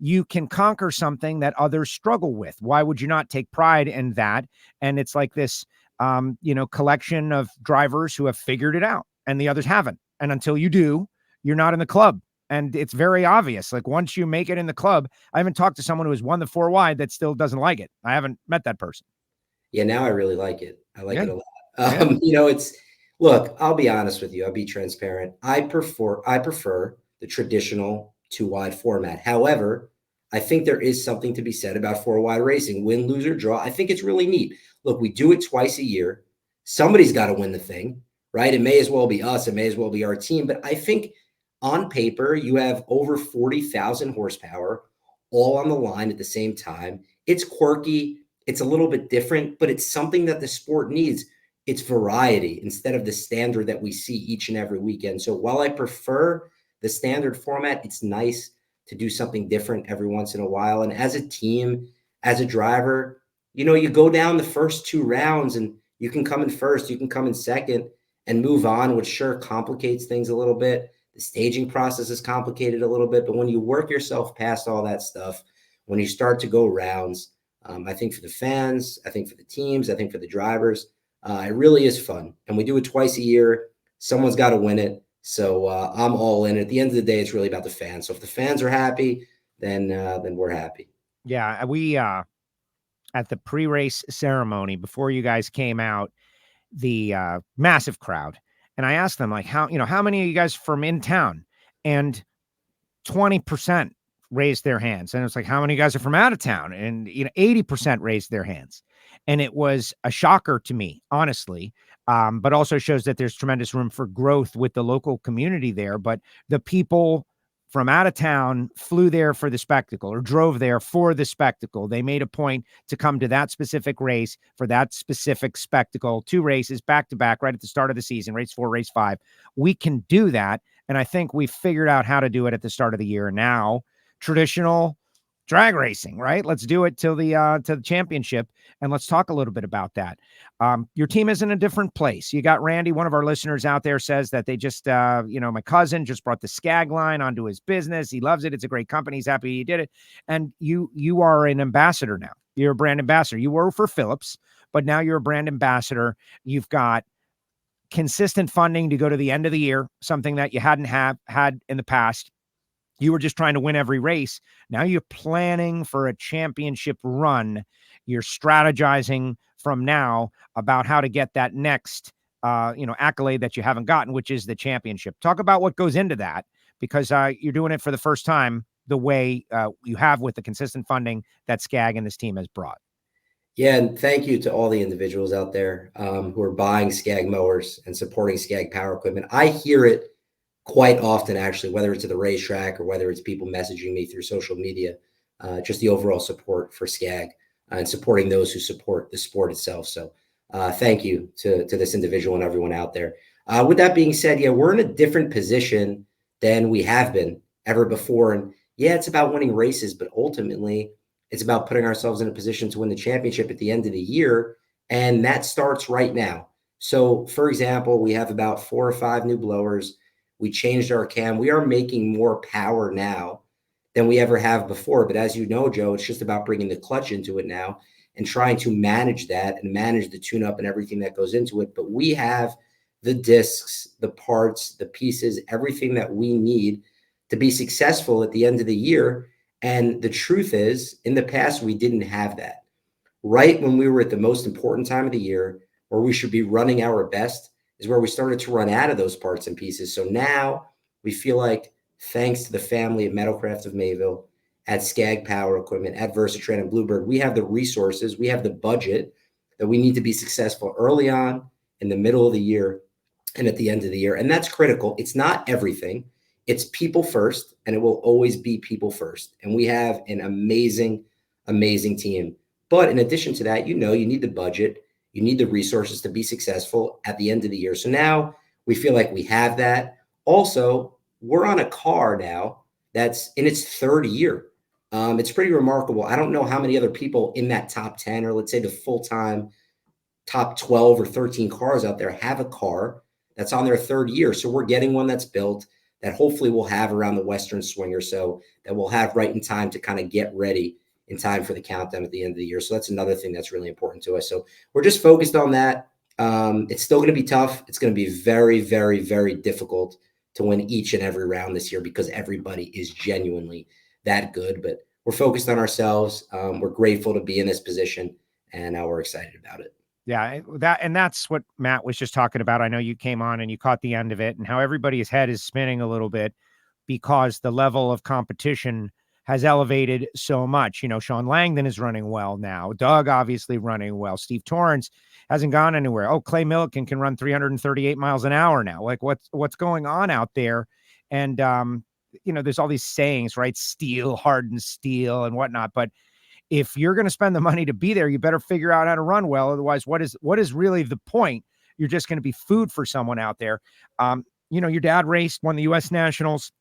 you can conquer something that others struggle with. Why would you not take pride in that? And it's like this, collection of drivers who have figured it out and the others haven't. And until you do, you're not in the club. And it's very obvious. Like once you make it in the club, I haven't talked to someone who has won the 4-wide that still doesn't like it. I haven't met that person. Yeah, now I really like it. I like it a lot. Look, I'll be honest with you. I'll be transparent. I prefer the traditional 2-wide format. However, I think there is something to be said about 4-wide racing. Win, lose, or draw. I think it's really neat. Look, we do it twice a year. Somebody's got to win the thing, right? It may as well be us. It may as well be our team. But I think on paper, you have over 40,000 horsepower all on the line at the same time. It's quirky. It's a little bit different, but it's something that the sport needs. It's variety instead of the standard that we see each and every weekend. So while I prefer the standard format, it's nice to do something different every once in a while. And as a team, as a driver, you go down the first 2 rounds and you can come in first, you can come in second and move on, which sure complicates things a little bit. The staging process is complicated a little bit, but when you work yourself past all that stuff, when you start to go rounds, I think for the fans, I think for the teams, I think for the drivers, it really is fun. And we do it twice a year. Someone's got to win it. So I'm all in. At the end of the day, it's really about the fans. So if the fans are happy, then we're happy. Yeah, we at the pre-race ceremony before you guys came out, the massive crowd, and I asked them like how many of you guys from in town, and 20% raised their hands. And it's like, how many guys are from out of town? And, 80% raised their hands. And it was a shocker to me, honestly, but also shows that there's tremendous room for growth with the local community there. But the people from out of town flew there for the spectacle or drove there for the spectacle. They made a point to come to that specific race for that specific spectacle, 2 races back to back right at the start of the season, race 4, race 5. We can do that. And I think we've figured out how to do it at the start of the year. Now, traditional drag racing, right? Let's do it till the championship. And let's talk a little bit about that. Your team is in a different place. You got Randy, one of our listeners out there, says that they just, my cousin just brought the Skag line onto his business. He loves it. It's a great company. He's happy he did it. And you are an ambassador now. You're a brand ambassador. You were for Phillips, but now you're a brand ambassador. You've got consistent funding to go to the end of the year, something that you hadn't had in the past. You were just trying to win every race. Now you're planning for a championship run. You're strategizing from now about how to get that next, accolade that you haven't gotten, which is the championship. Talk about what goes into that, because you're doing it for the first time the way you have with the consistent funding that Skag and this team has brought. Yeah, and thank you to all the individuals out there who are buying Skag mowers and supporting Skag power equipment. I hear it quite often, actually, whether it's at the racetrack or whether it's people messaging me through social media, just the overall support for Skag and supporting those who support the sport itself. So thank you to this individual and everyone out there. With that being said, yeah, we're in a different position than we have been ever before. And yeah, it's about winning races, but ultimately it's about putting ourselves in a position to win the championship at the end of the year. And that starts right now. So for example, we have about 4 or 5 new blowers. We changed our cam. We are making more power now than we ever have before. But as you know, Joe, it's just about bringing the clutch into it now and trying to manage that and manage the tune-up and everything that goes into it. But we have the discs, the parts, the pieces, everything that we need to be successful at the end of the year. And the truth is, in the past, we didn't have that. Right when we were at the most important time of the year, where we should be running our best, is where we started to run out of those parts and pieces. So now we feel like, thanks to the family of Metalcraft of Mayville, at Skag Power Equipment, at Versatran and Bluebird, we have the resources, we have the budget that we need to be successful early on, in the middle of the year, and at the end of the year. And that's critical. It's not everything. It's people first, and it will always be people first. And we have an amazing, amazing team. But in addition to that, you need the budget. You need the resources to be successful at the end of the year. So now we feel like we have that. Also, we're on a car now that's in its 3rd year. It's pretty remarkable. I don't know how many other people in that top 10, or let's say the full-time top 12 or 13 cars out there, have a car that's on their 3rd year. So we're getting one that's built that hopefully we'll have around the Western Swing or so, that we'll have right in time to kind of get ready in time for the countdown at the end of the year. So that's another thing that's really important to us. So we're just focused on that. It's still going to be tough. It's going to be very, very, very difficult to win each and every round this year, because everybody is genuinely that good. But we're focused on ourselves. We're grateful to be in this position, and we're excited about it. Yeah, that's what Matt was just talking about. I know you came on and you caught the end of it, and how everybody's head is spinning a little bit because the level of competition has elevated so much. Sean Langdon is running well now. Doug obviously running well. Steve Torrence hasn't gone anywhere. Oh, Clay Milliken can run 338 miles an hour now. Like what's going on out there? And there's all these sayings, right? Steel, hardened steel, and whatnot. But if you're going to spend the money to be there, you better figure out how to run well. Otherwise, what is really the point? You're just going to be food for someone out there. Your dad won the U.S. Nationals.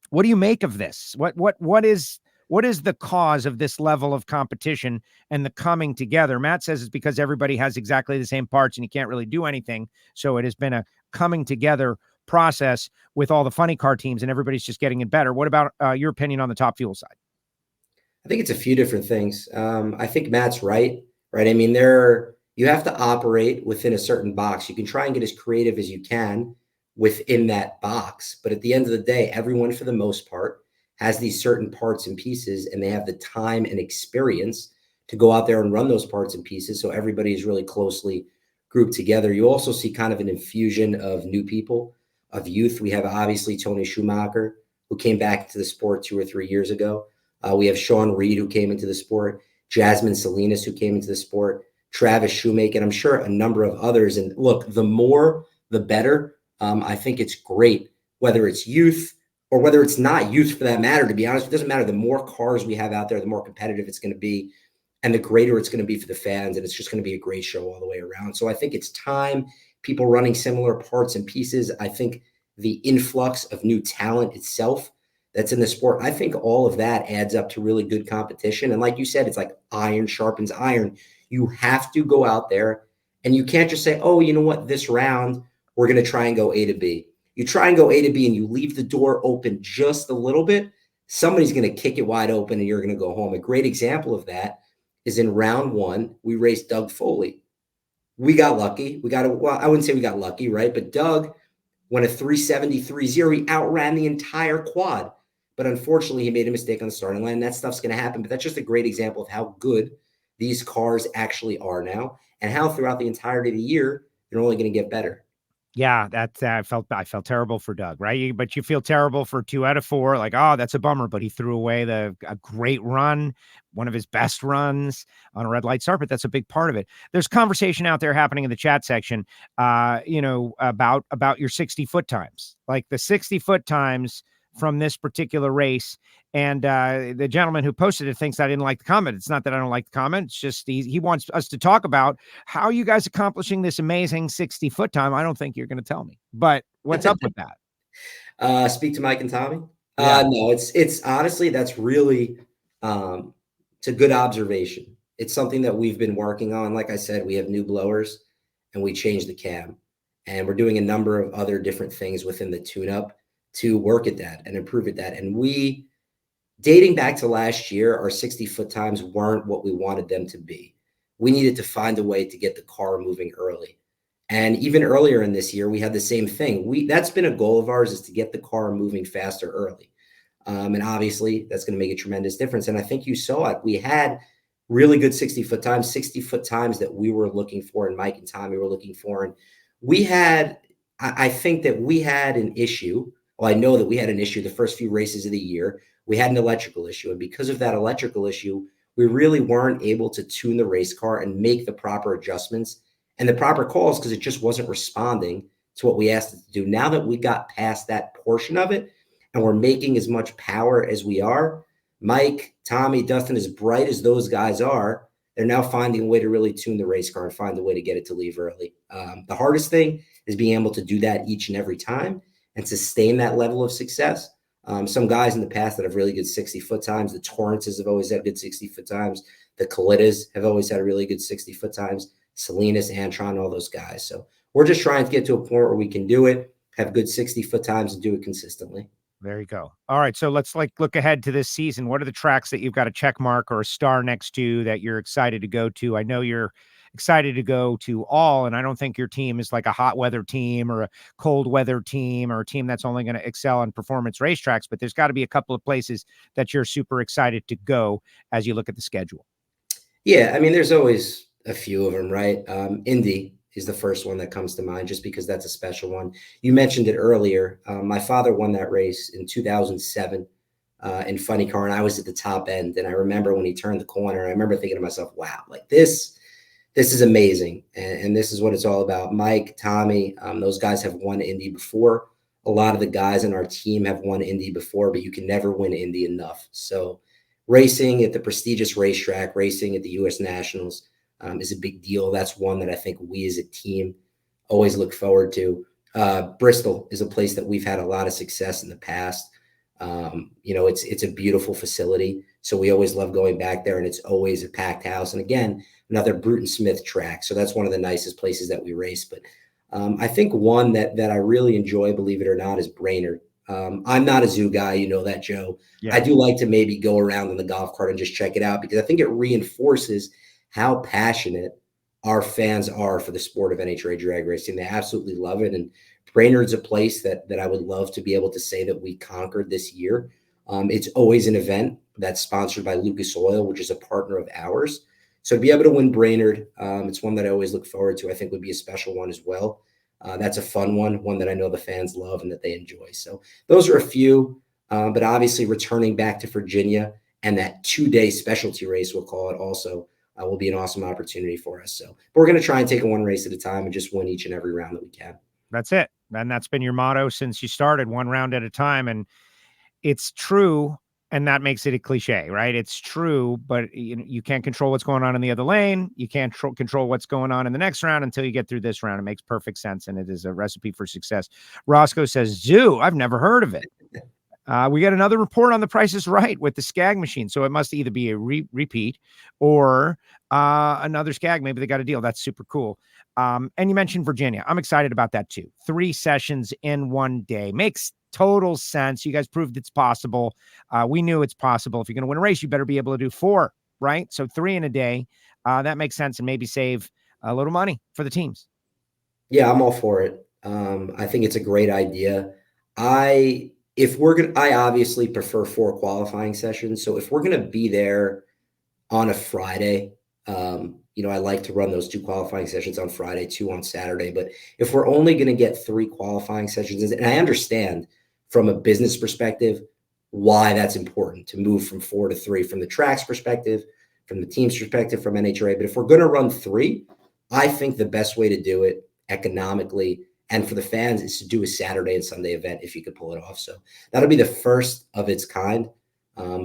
What do you make of this? What is the cause of this level of competition and the coming together? Matt says it's because everybody has exactly the same parts and you can't really do anything. So it has been a coming together process with all the funny car teams, and everybody's just getting it better. What about your opinion on the Top Fuel side? I think it's a few different things. I think Matt's right? I mean, you have to operate within a certain box. You can try and get as creative as you can within that box. But at the end of the day, everyone, for the most part, has these certain parts and pieces, and they have the time and experience to go out there and run those parts and pieces. So everybody is really closely grouped together. You also see kind of an infusion of new people, of youth. We have obviously Tony Schumacher, who came back to the sport 2 or 3 years ago. We have Sean Reed, who came into the sport, Jasmine Salinas, who came into the sport, Travis Shoemaker, and I'm sure a number of others. And look, the more, the better. I think it's great, whether it's youth or whether it's not youth for that matter. To be honest, it doesn't matter. The more cars we have out there, the more competitive it's going to be, and the greater it's going to be for the fans. And it's just going to be a great show all the way around. So I think it's time, people running similar parts and pieces. I think the influx of new talent itself that's in the sport, I think all of that adds up to really good competition. And like you said, it's like iron sharpens iron. You have to go out there, and you can't just say, oh, you know what, this round, we're going to try and go A to B. You try and go A to B and you leave the door open just a little bit, somebody's going to kick it wide open and you're going to go home. A great example of that is in round 1, we raced Doug Foley. We got lucky. Well, I wouldn't say we got lucky, right? But Doug went a 373.0. He outran the entire quad. But unfortunately, he made a mistake on the starting line. That stuff's going to happen. But that's just a great example of how good these cars actually are now, and how throughout the entirety of the year, they're only going to get better. Yeah, that's I felt terrible for Doug, right? But you feel terrible for 2 out of 4. Like, oh, that's a bummer. But he threw away a great run, one of his best runs on a red light start. But that's a big part of it. There's conversation out there happening in the chat section, about your 60-foot times, like the 60-foot times from this particular race. And the gentleman who posted it thinks I didn't like the comment. It's not that I don't like the comment. It's just he wants us to talk about how you guys accomplishing this amazing 60-foot time. I don't think you're going to tell me, but what's up with that? Speak to Mike and Tommy. Yeah. No, it's honestly, that's really, it's a good observation. It's something that we've been working on. Like I said, we have new blowers and we changed the cam, and we're doing a number of other different things within the tune-up to work at that and improve at that. And we, dating back to last year, our 60-foot times weren't what we wanted them to be. We needed to find a way to get the car moving early. And even earlier in this year, we had the same thing. That's been a goal of ours, is to get the car moving faster early. And obviously that's going to make a tremendous difference. And I think you saw it. We had really good 60-foot times that we were looking for, and Mike and Tommy were looking for. And I think that we had an issue. Well, I know that we had an issue the first few races of the year. We had an electrical issue. And because of that electrical issue, we really weren't able to tune the race car and make the proper adjustments and the proper calls, because it just wasn't responding to what we asked it to do. Now that we got past that portion of it and we're making as much power as we are, Mike, Tommy, Dustin, as bright as those guys are, they're now finding a way to really tune the race car and find a way to get it to leave early. The hardest thing is being able to do that each and every time and sustain that level of success. Some guys in the past that have really good 60-foot times, the Torrences have always had good 60-foot times. The Kalitas have always had really good 60-foot times. Salinas, Antron, all those guys. So we're just trying to get to a point where we can do it, have good 60-foot times, and do it consistently. There you go. All right. So let's look ahead to this season. What are the tracks that you've got a check mark or a star next to that you're excited to go to? I know you're excited to go to all, and I don't think your team is like a hot weather team or a cold weather team or a team that's only going to excel on performance racetracks, but there's got to be a couple of places that you're super excited to go as you look at the schedule. Yeah. I mean, there's always a few of them, right? Indy is the first one that comes to mind, just because that's a special one. You mentioned it earlier. My father won that race in 2007 in Funny Car, and I was at the top end. And I remember when he turned the corner, I remember thinking to myself, wow, like this is amazing. And this is what it's all about. Mike, Tommy, those guys have won Indy before. A lot of the guys in our team have won Indy before, but you can never win Indy enough. So racing at the prestigious racetrack, racing at the U.S. Nationals is a big deal. That's one that I think we as a team always look forward to. Bristol is a place that we've had a lot of success in the past. It's a beautiful facility. So we always love going back there, and it's always a packed house. And again, another Bruton Smith track. So that's one of the nicest places that we race. But I think one that I really enjoy, believe it or not, is Brainerd. I'm not a zoo guy. You know that, Joe. Yeah. I do like to maybe go around in the golf cart and just check it out, because I think it reinforces how passionate our fans are for the sport of NHRA drag racing. They absolutely love it. And Brainerd's a place that I would love to be able to say that we conquered this year. It's always an event that's sponsored by Lucas Oil, which is a partner of ours. So to be able to win Brainerd, it's one that I always look forward to. I think would be a special one as well. That's a fun one that I know the fans love and that they enjoy. So those are a few, but obviously returning back to Virginia and that 2-day specialty race, we'll call it, also will be an awesome opportunity for us. So but we're going to try and take it one race at a time and just win each and every round that we can. That's it. And that's been your motto since you started, one round at a time. And it's true. And that makes it a cliche, right? It's true, but you can't control what's going on in the other lane. You can't control what's going on in the next round until you get through this round. It makes perfect sense, and it is a recipe for success. Roscoe says, Zoo, I've never heard of it. We got another report on The Price is Right with the Skag machine. So it must either be a repeat or another Skag. Maybe they got a deal. That's super cool. And you mentioned Virginia. I'm excited about that too. 3 sessions in one day. Makes total sense. You guys proved it's possible. We knew it's possible. If you're going to win a race, you better be able to do 4, right? So 3 in a day. That makes sense, and maybe save a little money for the teams. Yeah, I'm all for it. I think it's a great idea. I obviously prefer 4 qualifying sessions. So if we're going to be there on a Friday, I like to run those 2 qualifying sessions on Friday, 2 on Saturday. But if we're only going to get 3 qualifying sessions, and I understand from a business perspective why that's important to move from 4 to 3, from the track's perspective, from the team's perspective, from NHRA. But if we're going to run 3, I think the best way to do it economically and for the fans is to do a Saturday and Sunday event if you could pull it off. So that'll be the first of its kind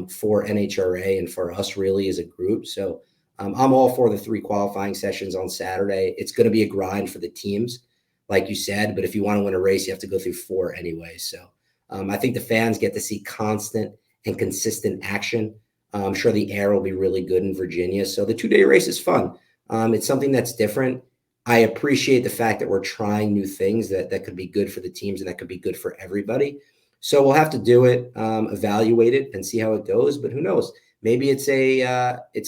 for NHRA and for us really as a group. So I'm all for the 3 qualifying sessions on Saturday. It's going to be a grind for the teams, like you said, but if you want to win a race, you have to go through 4 anyway. So I think the fans get to see constant and consistent action. I'm sure the air will be really good in Virginia. So the 2-day race is fun. It's something that's different. I appreciate the fact that we're trying new things that could be good for the teams and that could be good for everybody. So we'll have to do it, evaluate it, and see how it goes. But who knows? Maybe it's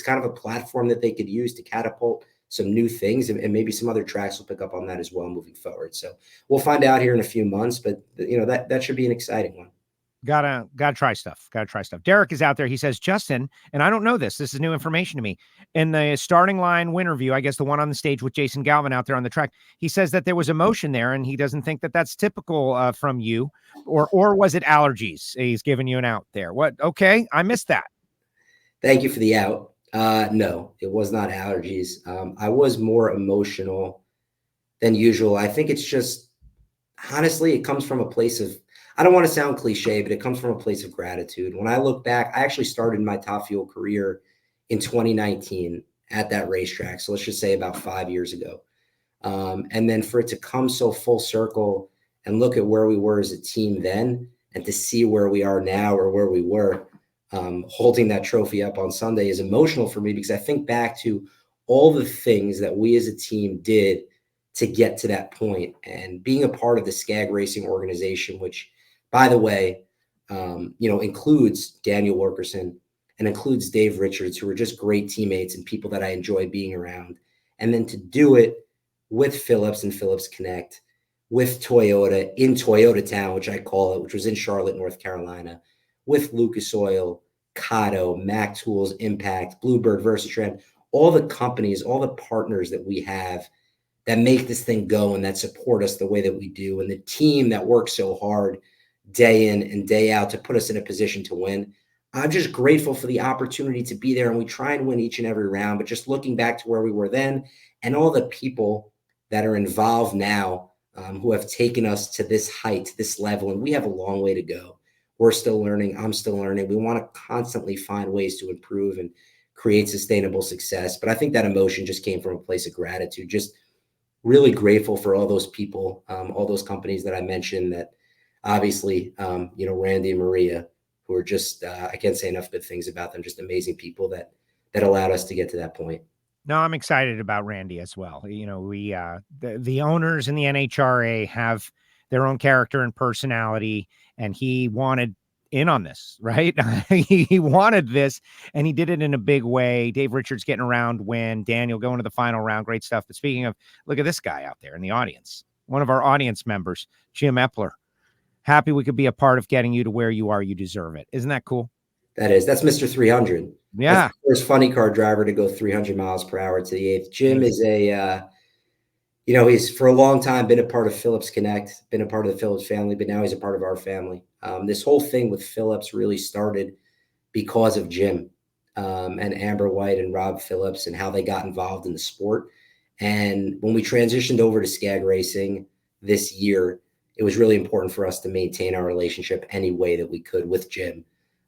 kind of a platform that they could use to catapult some new things, and maybe some other tracks will pick up on that as well moving forward. So we'll find out here in a few months, but that should be an exciting one. Gotta try stuff. Derek is out there. He says, Justin, and I don't know this is new information to me. In the starting line winner view, I guess the one on the stage with Jason Galvin out there on the track, he says that there was emotion there, and he doesn't think that that's typical from you, or was it allergies? He's giving you an out there. What? Okay, I missed that. Thank you for the out. No, it was not allergies. I was more emotional than usual. I think it's just, honestly, it comes from a place of, I don't want to sound cliche, but it comes from a place of gratitude. When I look back, I actually started my Top Fuel career in 2019 at that racetrack. So let's just say about 5 years ago. And then for it to come so full circle and look at where we were as a team then, and to see where we are now, or where we were holding that trophy up on Sunday, is emotional for me, because I think back to all the things that we as a team did to get to that point, and being a part of the Skag Racing organization, which, by the way, includes Daniel Wilkerson and includes Dave Richards, who are just great teammates and people that I enjoy being around. And then to do it with Phillips and Phillips Connect, with Toyota in Toyota Town, which I call it, which was in Charlotte, North Carolina, with Lucas Oil, Cotto, Mac Tools, Impact, Bluebird, Versatrend, all the companies, all the partners that we have that make this thing go and that support us the way that we do, and the team that works so hard day in and day out to put us in a position to win. I'm just grateful for the opportunity to be there, and we try and win each and every round. But just looking back to where we were then, and all the people that are involved now who have taken us to this height, this level, and we have a long way to go. We're still learning. I'm still learning. We want to constantly find ways to improve and create sustainable success. But I think that emotion just came from a place of gratitude, just really grateful for all those people, all those companies that I mentioned, that obviously, Randy and Maria, who are just, I can't say enough good things about them, just amazing people that allowed us to get to that point. No, I'm excited about Randy as well. We, the owners in the NHRA have their own character and personality, and he wanted in on this, right? He wanted this, and he did it in a big way. Dave Richards getting around win, Daniel going to the final round, great stuff. But speaking of, look at this guy out there in the audience, one of our audience members, Jim Epler. Happy we could be a part of getting you to where you are. You deserve it. Isn't that cool? That's Mr. 300. Yeah. That's the first funny car driver to go 300 miles per hour to the 8th. Jim is he's for a long time been a part of Phillips Connect, been a part of the Phillips family, but now he's a part of our family. This whole thing with Phillips really started because of Jim and Amber White and Rob Phillips and how they got involved in the sport. And when we transitioned over to Skag Racing this year, it was really important for us to maintain our relationship any way that we could with Jim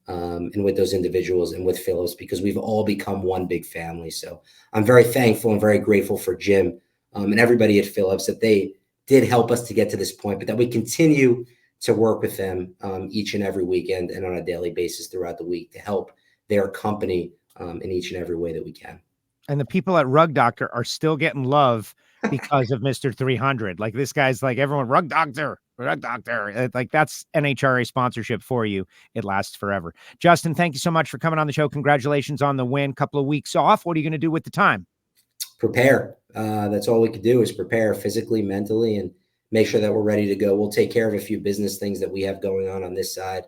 and with those individuals and with Phillips, because we've all become one big family. So I'm very thankful and very grateful for Jim and everybody at Phillips that they did help us to get to this point, but that we continue to work with them each and every weekend and on a daily basis throughout the week to help their company in each and every way that we can. And the people at Rug Doctor are still getting love because of Mr. 300. Like, this guy's like, everyone, Rug Doctor. Like, that's NHRA sponsorship for you. It lasts forever. Justin, thank you so much for coming on the show. Congratulations on the win. Couple of weeks off. What are you going to do with the time? Prepare. That's all we could do is prepare physically, mentally, and make sure that we're ready to go. We'll take care of a few business things that we have going on this side,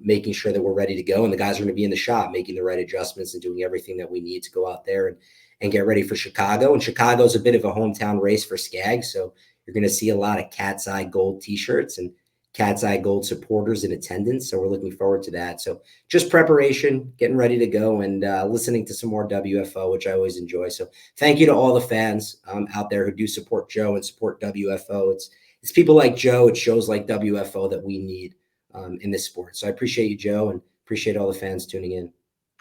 making sure that we're ready to go. And the guys are going to be in the shop, making the right adjustments and doing everything that we need to go out there and get ready for Chicago. And Chicago's a bit of a hometown race for Skag. So you're going to see a lot of Cat's Eye Gold t-shirts and Cat's Eye Gold supporters in attendance. So we're looking forward to that. So just preparation, getting ready to go, and listening to some more WFO, which I always enjoy. So thank you to all the fans out there who do support Joe and support WFO. It's people like Joe, it's shows like WFO that we need in this sport. So I appreciate you, Joe, and appreciate all the fans tuning in.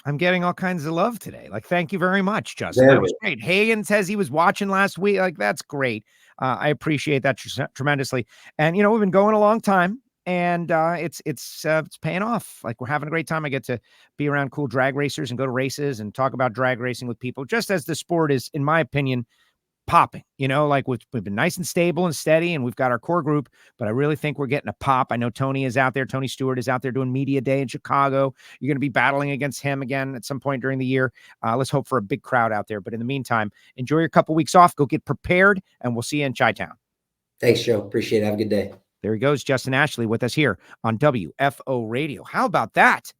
I'm getting all kinds of love today. Like, thank you very much, Justin. That was great. Hagan says he was watching last week. Like, that's great. I appreciate that tremendously. And, you know, we've been going a long time, and it's paying off. Like, we're having a great time. I get to be around cool drag racers and go to races and talk about drag racing with people, just as the sport is, in my opinion, popping. You know, like, we've been nice and stable and steady, and we've got our core group, but I really think we're getting a pop. I know Tony is out there. Tony Stewart is out there doing media day in Chicago. You're going to be battling against him again at some point during the year. Let's hope for a big crowd out there. But in the meantime, enjoy your couple weeks off. Go get prepared, and we'll see you in Chi-Town. Thanks, Joe. Appreciate it. Have a good day. There he goes, Justin Ashley, with us here on WFO Radio. How about that?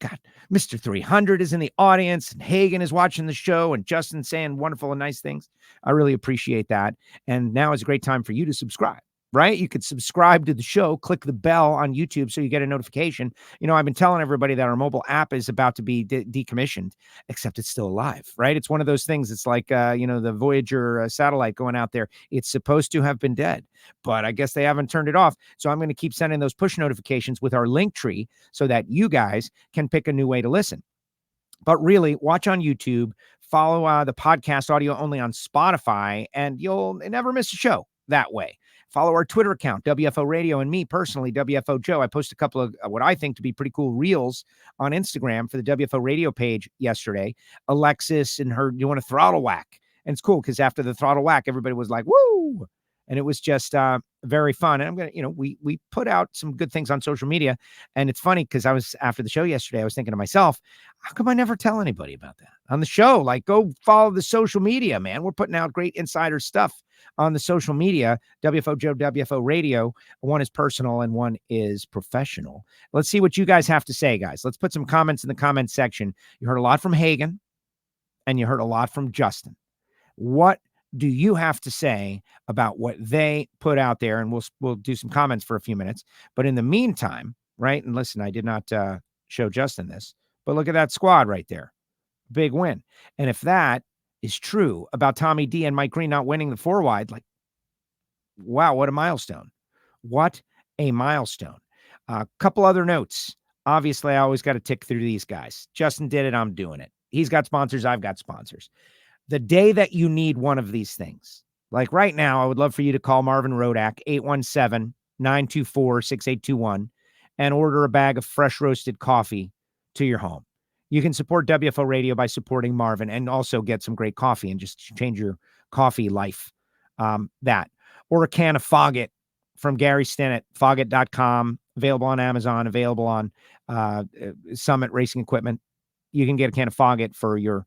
God, Mr. 300 is in the audience, and Hagan is watching the show, and Justin saying wonderful and nice things. I really appreciate that. And now is a great time for you to subscribe, right? You could subscribe to the show, click the bell on YouTube so you get a notification. You know, I've been telling everybody that our mobile app is about to be decommissioned, except it's still alive, right? It's one of those things. It's like, you know, the Voyager satellite going out there. It's supposed to have been dead, but I guess they haven't turned it off. So I'm going to keep sending those push notifications with our link tree so that you guys can pick a new way to listen. But really, watch on YouTube, follow the podcast audio only on Spotify, and you'll never miss a show that way. Follow our Twitter account, WFO Radio, and me personally, WFO Joe. I posted a couple of what I think to be pretty cool reels on Instagram for the WFO Radio page yesterday. Alexis and her doing a throttle whack. And it's cool because after the throttle whack, everybody was like, woo! And it was just very fun. And I'm going to, you know, we put out some good things on social media. And it's funny because I was, after the show yesterday, I was thinking to myself, how come I never tell anybody about that on the show? Like, go follow the social media, man. We're putting out great insider stuff on the social media. WFO Joe, WFO Radio. One is personal and one is professional. Let's see what you guys have to say, guys. Let's put some comments in the comment section. You heard a lot from Hagan and you heard a lot from Justin. What do you have to say about what they put out there? And we'll do some comments for a few minutes. But in the meantime, right? And listen, I did not show Justin this, but look at that squad right there. Big win. And if that is true about Tommy D and Mike Green not winning the 4-wide, like, wow, what a milestone. What a milestone. A couple other notes. Obviously, I always got to tick through these guys. Justin did it. I'm doing it. He's got sponsors. I've got sponsors. The day that you need one of these things, like right now, I would love for you to call Marvin Rodak, 817-924-6821, and order a bag of fresh roasted coffee to your home. You can support WFO Radio by supporting Marvin and also get some great coffee and just change your coffee life. That. Or a can of Foggett from Gary Stinnett, Foggett.com, available on Amazon, available on Summit Racing Equipment. You can get a can of Foggett for your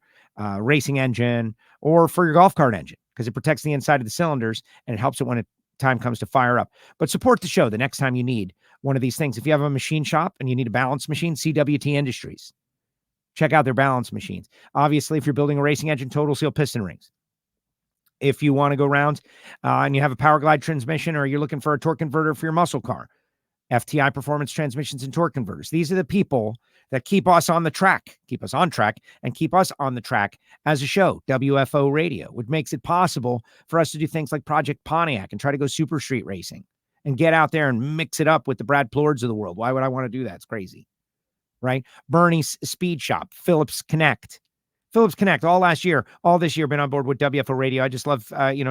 racing engine or for your golf cart engine because it protects the inside of the cylinders and it helps it when time comes to fire up. But support the show the next time you need one of these things. If you have a machine shop and you need a balance machine, CWT Industries. Check out their balance machines. Obviously, if you're building a racing engine, Total Seal piston rings. If you want to go around and you have a power glide transmission or you're looking for a torque converter for your muscle car, FTI Performance Transmissions and Torque Converters. These are the people that keep us on the track, keep us on track, and keep us on the track as a show, WFO Radio, which makes it possible for us to do things like Project Pontiac and try to go super street racing and get out there and mix it up with the Brad Plords of the world. Why would I want to do that? It's crazy, right? Bernie's Speed Shop, Phillips Connect, all last year, all this year, been on board with WFO Radio. I just love,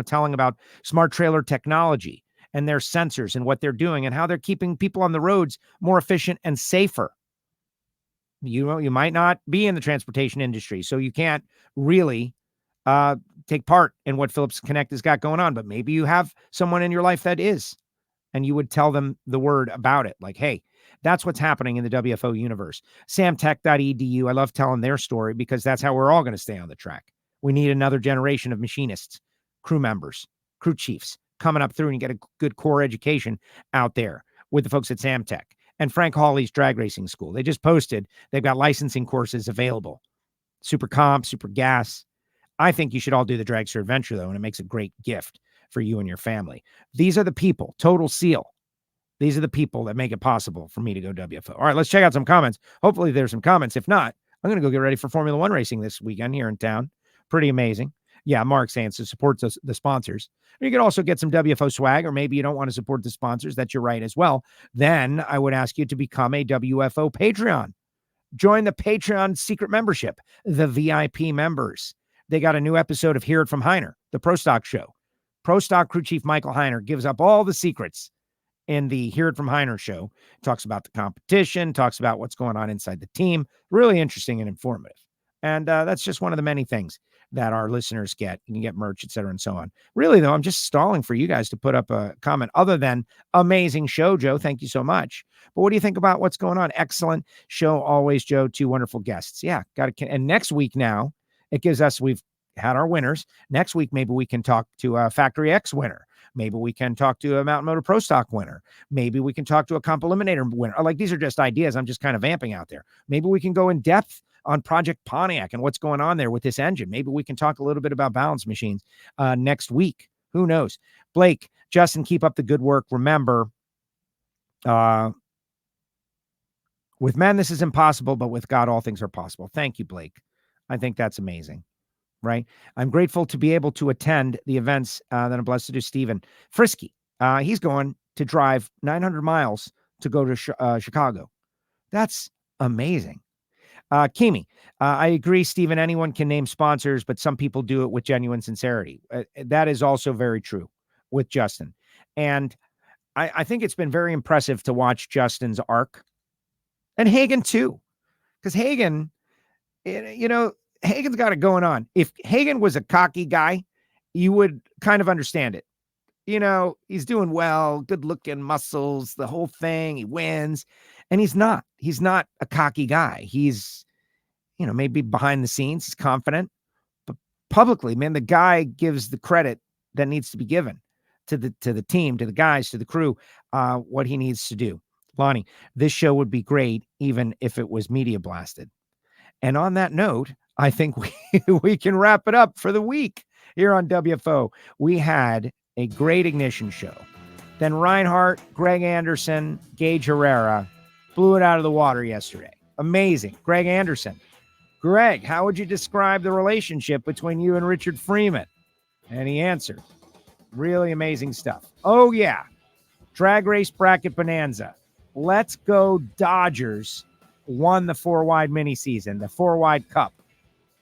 telling about smart trailer technology and their sensors and what they're doing and how they're keeping people on the roads more efficient and safer. You might not be in the transportation industry, so you can't really take part in what Phillips Connect has got going on, but maybe you have someone in your life that is, and you would tell them the word about it. Like, hey, that's what's happening in the WFO universe. Samtech.edu. I love telling their story because that's how we're all going to stay on the track. We need another generation of machinists, crew members, crew chiefs coming up through and get a good core education out there with the folks at Samtech. And Frank Hawley's Drag Racing School. They just posted, they've got licensing courses available. Super Comp, Super Gas. I think you should all do the Dragster Adventure, though, and it makes a great gift for you and your family. These are the people, Total Seal. These are the people that make it possible for me to go WFO. All right, let's check out some comments. Hopefully there's some comments. If not, I'm going to go get ready for Formula One racing this weekend here in town. Pretty amazing. Yeah, Mark saying to support the sponsors. You could also get some WFO swag, or maybe you don't want to support the sponsors. That's your right as well. Then I would ask you to become a WFO Patreon. Join the Patreon secret membership, the VIP members. They got a new episode of Hear It from Heiner, the Pro Stock show. Pro Stock crew chief Michael Heiner gives up all the secrets in the Hear It from Heiner show. Talks about the competition, talks about what's going on inside the team. Really interesting and informative. And that's just one of the many things that our listeners get. You can get merch, et cetera, and so on. Really, though, I'm just stalling for you guys to put up a comment other than amazing show, Joe. Thank you so much. But what do you think about what's going on? Excellent show always, Joe. 2 wonderful guests. Yeah, got to. And next week now, it gives us, we've had our winners. Next week, maybe we can talk to a Factory X winner. Maybe we can talk to a Mountain Motor Pro Stock winner. Maybe we can talk to a Comp Eliminator winner. Like, these are just ideas. I'm just kind of vamping out there. Maybe we can go in depth on Project Pontiac and what's going on there with this engine. Maybe we can talk a little bit about balance machines next week. Who knows? Blake, Justin, keep up the good work. Remember, with men, this is impossible, but with God, all things are possible. Thank you, Blake. I think that's amazing, right? I'm grateful to be able to attend the events that I'm blessed to do. Stephen Frisky, he's going to drive 900 miles to go to Chicago. That's amazing. Kimi, I agree, Stephen. Anyone can name sponsors, but some people do it with genuine sincerity. That is also very true with Justin. And I think it's been very impressive to watch Justin's arc, and Hagan too, because Hagan, Hagan's got it going on. If Hagan was a cocky guy, you would kind of understand it. He's doing well, good looking, muscles, the whole thing. He wins. And he's not a cocky guy. He's, maybe behind the scenes, he's confident, but publicly, man, the guy gives the credit that needs to be given to the team, to the guys, to the crew, what he needs to do. Lonnie, this show would be great even if it was media blasted. And on that note, I think we can wrap it up for the week here on WFO. We had a great ignition show. Then Reinhart, Greg Anderson, Gage Herrera blew it out of the water yesterday. Amazing. Greg Anderson. Greg, how would you describe the relationship between you and Richard Freeman? And he answered. Really amazing stuff. Oh, yeah. Drag Race Bracket Bonanza. Let's Go Dodgers won the 4-wide mini season, the 4-wide cup.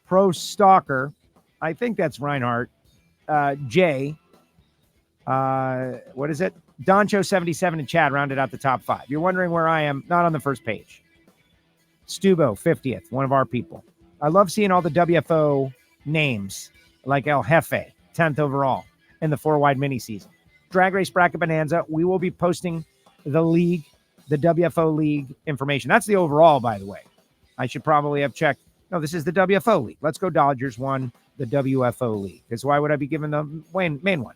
Pro Stalker, I think that's Reinhart. Jay, what is it? Doncho 77 and Chad rounded out the top 5. You're wondering where I am, not on the first page. Stubo, 50th, one of our people. I love seeing all the WFO names, like El Jefe, 10th overall in the 4-wide mini season. Drag Race Bracket Bonanza, we will be posting the league, the WFO league information. That's the overall, by the way. I should probably have checked. No, this is the WFO league. Let's Go Dodgers won the WFO league. Because why would I be giving the main one?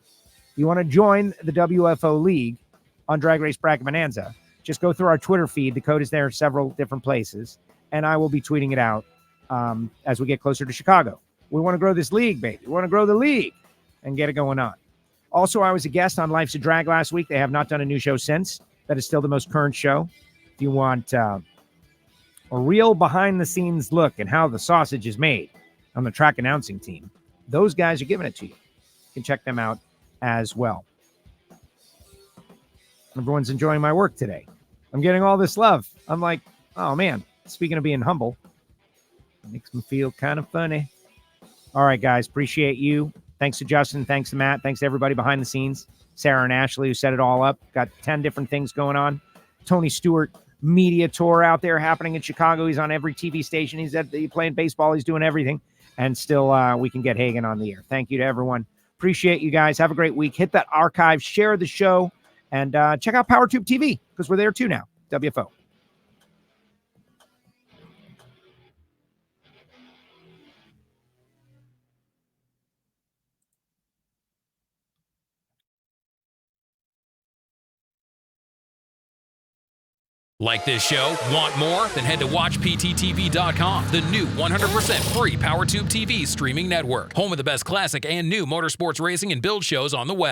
You want to join the WFO league on Drag Race Bracket Bonanza, just go through our Twitter feed. The code is there several different places, and I will be tweeting it out as we get closer to Chicago. We want to grow this league, baby. We want to grow the league and get it going on. Also, I was a guest on Life's a Drag last week. They have not done a new show since. that is still the most current show. If you want a real behind-the-scenes look at how the sausage is made on the track announcing team, those guys are giving it to you. You can check them out as well. Everyone's enjoying my work today. I'm getting all this love. I'm like, oh, man, speaking of being humble, it makes me feel kind of funny. All right, guys, appreciate you. Thanks to Justin. Thanks to Matt. Thanks to everybody behind the scenes. Sarah and Ashley, who set it all up. Got 10 different things going on. Tony Stewart media tour out there happening in Chicago. He's on every TV station. He's playing baseball. He's doing everything. And still, we can get Hagan on the air. Thank you to everyone. Appreciate you guys. Have a great week. Hit that archive. Share the show. And check out PowerTube TV, because we're there too now. WFO. Like this show? Want more? Then head to WatchPTTV.com, the new 100% free PowerTube TV streaming network. Home of the best classic and new motorsports racing and build shows on the web.